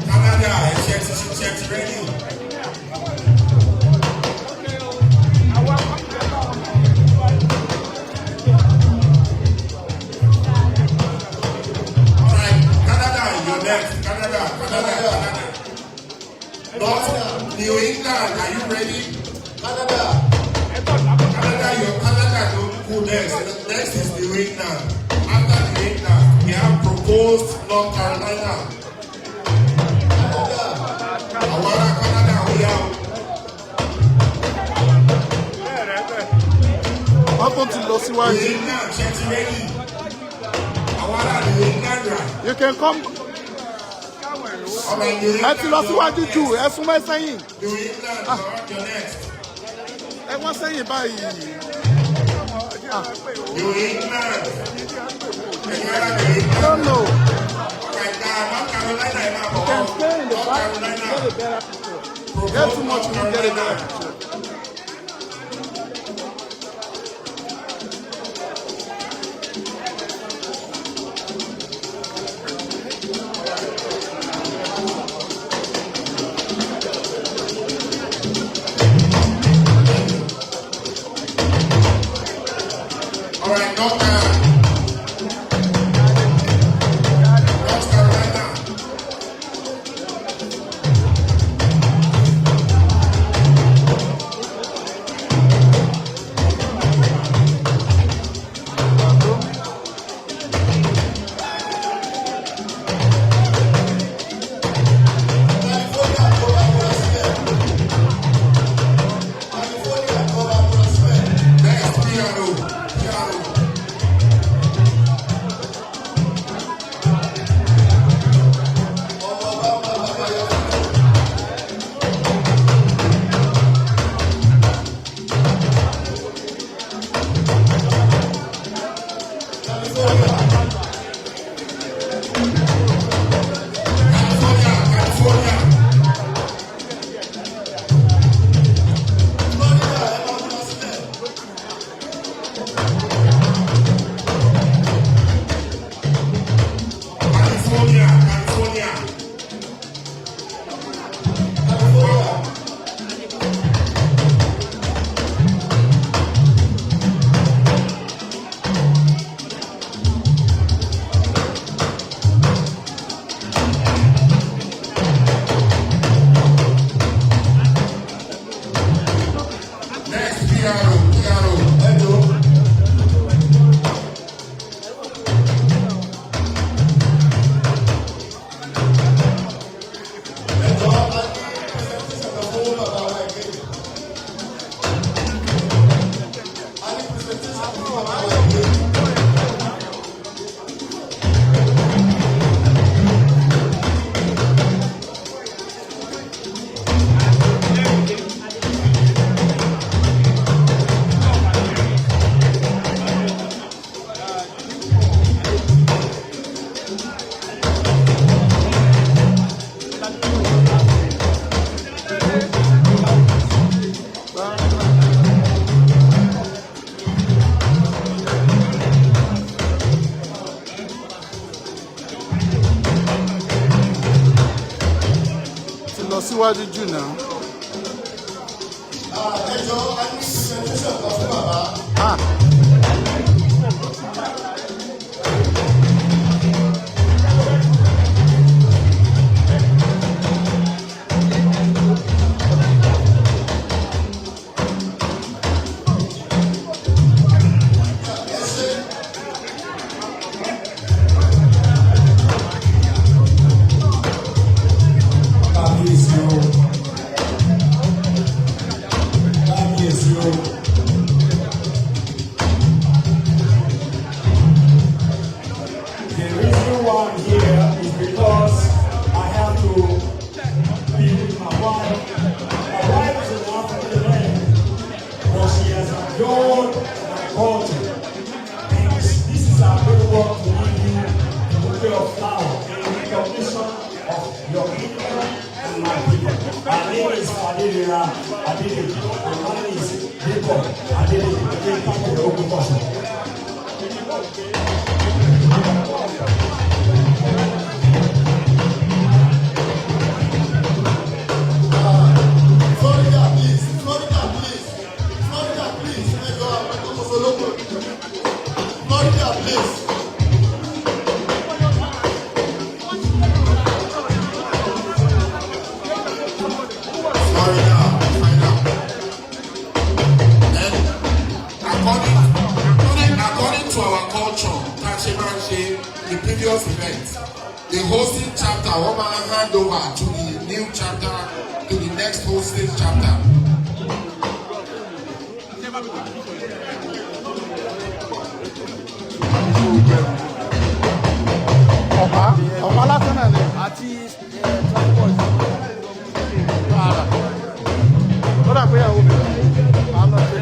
Canada, ẹ ṣe ti rẹ́dí. Canada. North, New England, are you ready? Canada, don't go next. Next is New England. After New England, we have proposed North Carolina. Canada, we have. Welcome to Losiwaju. New England, get ready. New England, right? You can come. Ẹ ti lọ síwájú jù, ẹ súnmọ́ sẹ́yìn. Ẹ wọ́n sẹ́yìn báyìí. I don't know. You can stay in the back and get a better picture. Get too much, you will get a better picture. All right, North Carolina. Síwájú jù náà. Ẹjọ́ a ní presentation kan fún bàbá. recognition of your people and my people. My name is Adelera Adele, and mine is Jacob Adele, the people of Ogbomoso. According to our culture, the previous event, the hosting chapter will hand over to the new chapter, to the next hosting chapter. ọ̀pá lásán náà ni àti transport para ó dà pé ìyàwó mi máa lọ sí.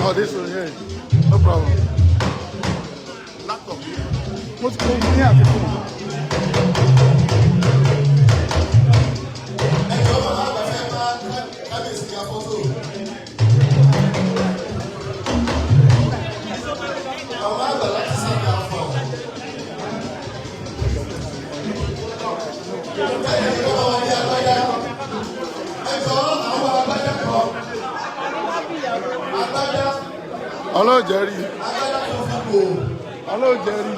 Oh, this one here. No problem. Laptop. What's going on here? Hello, Jerry. Hello, Jerry.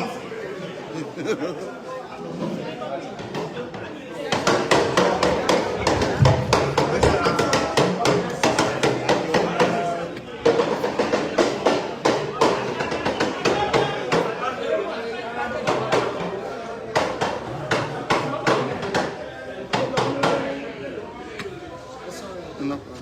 No.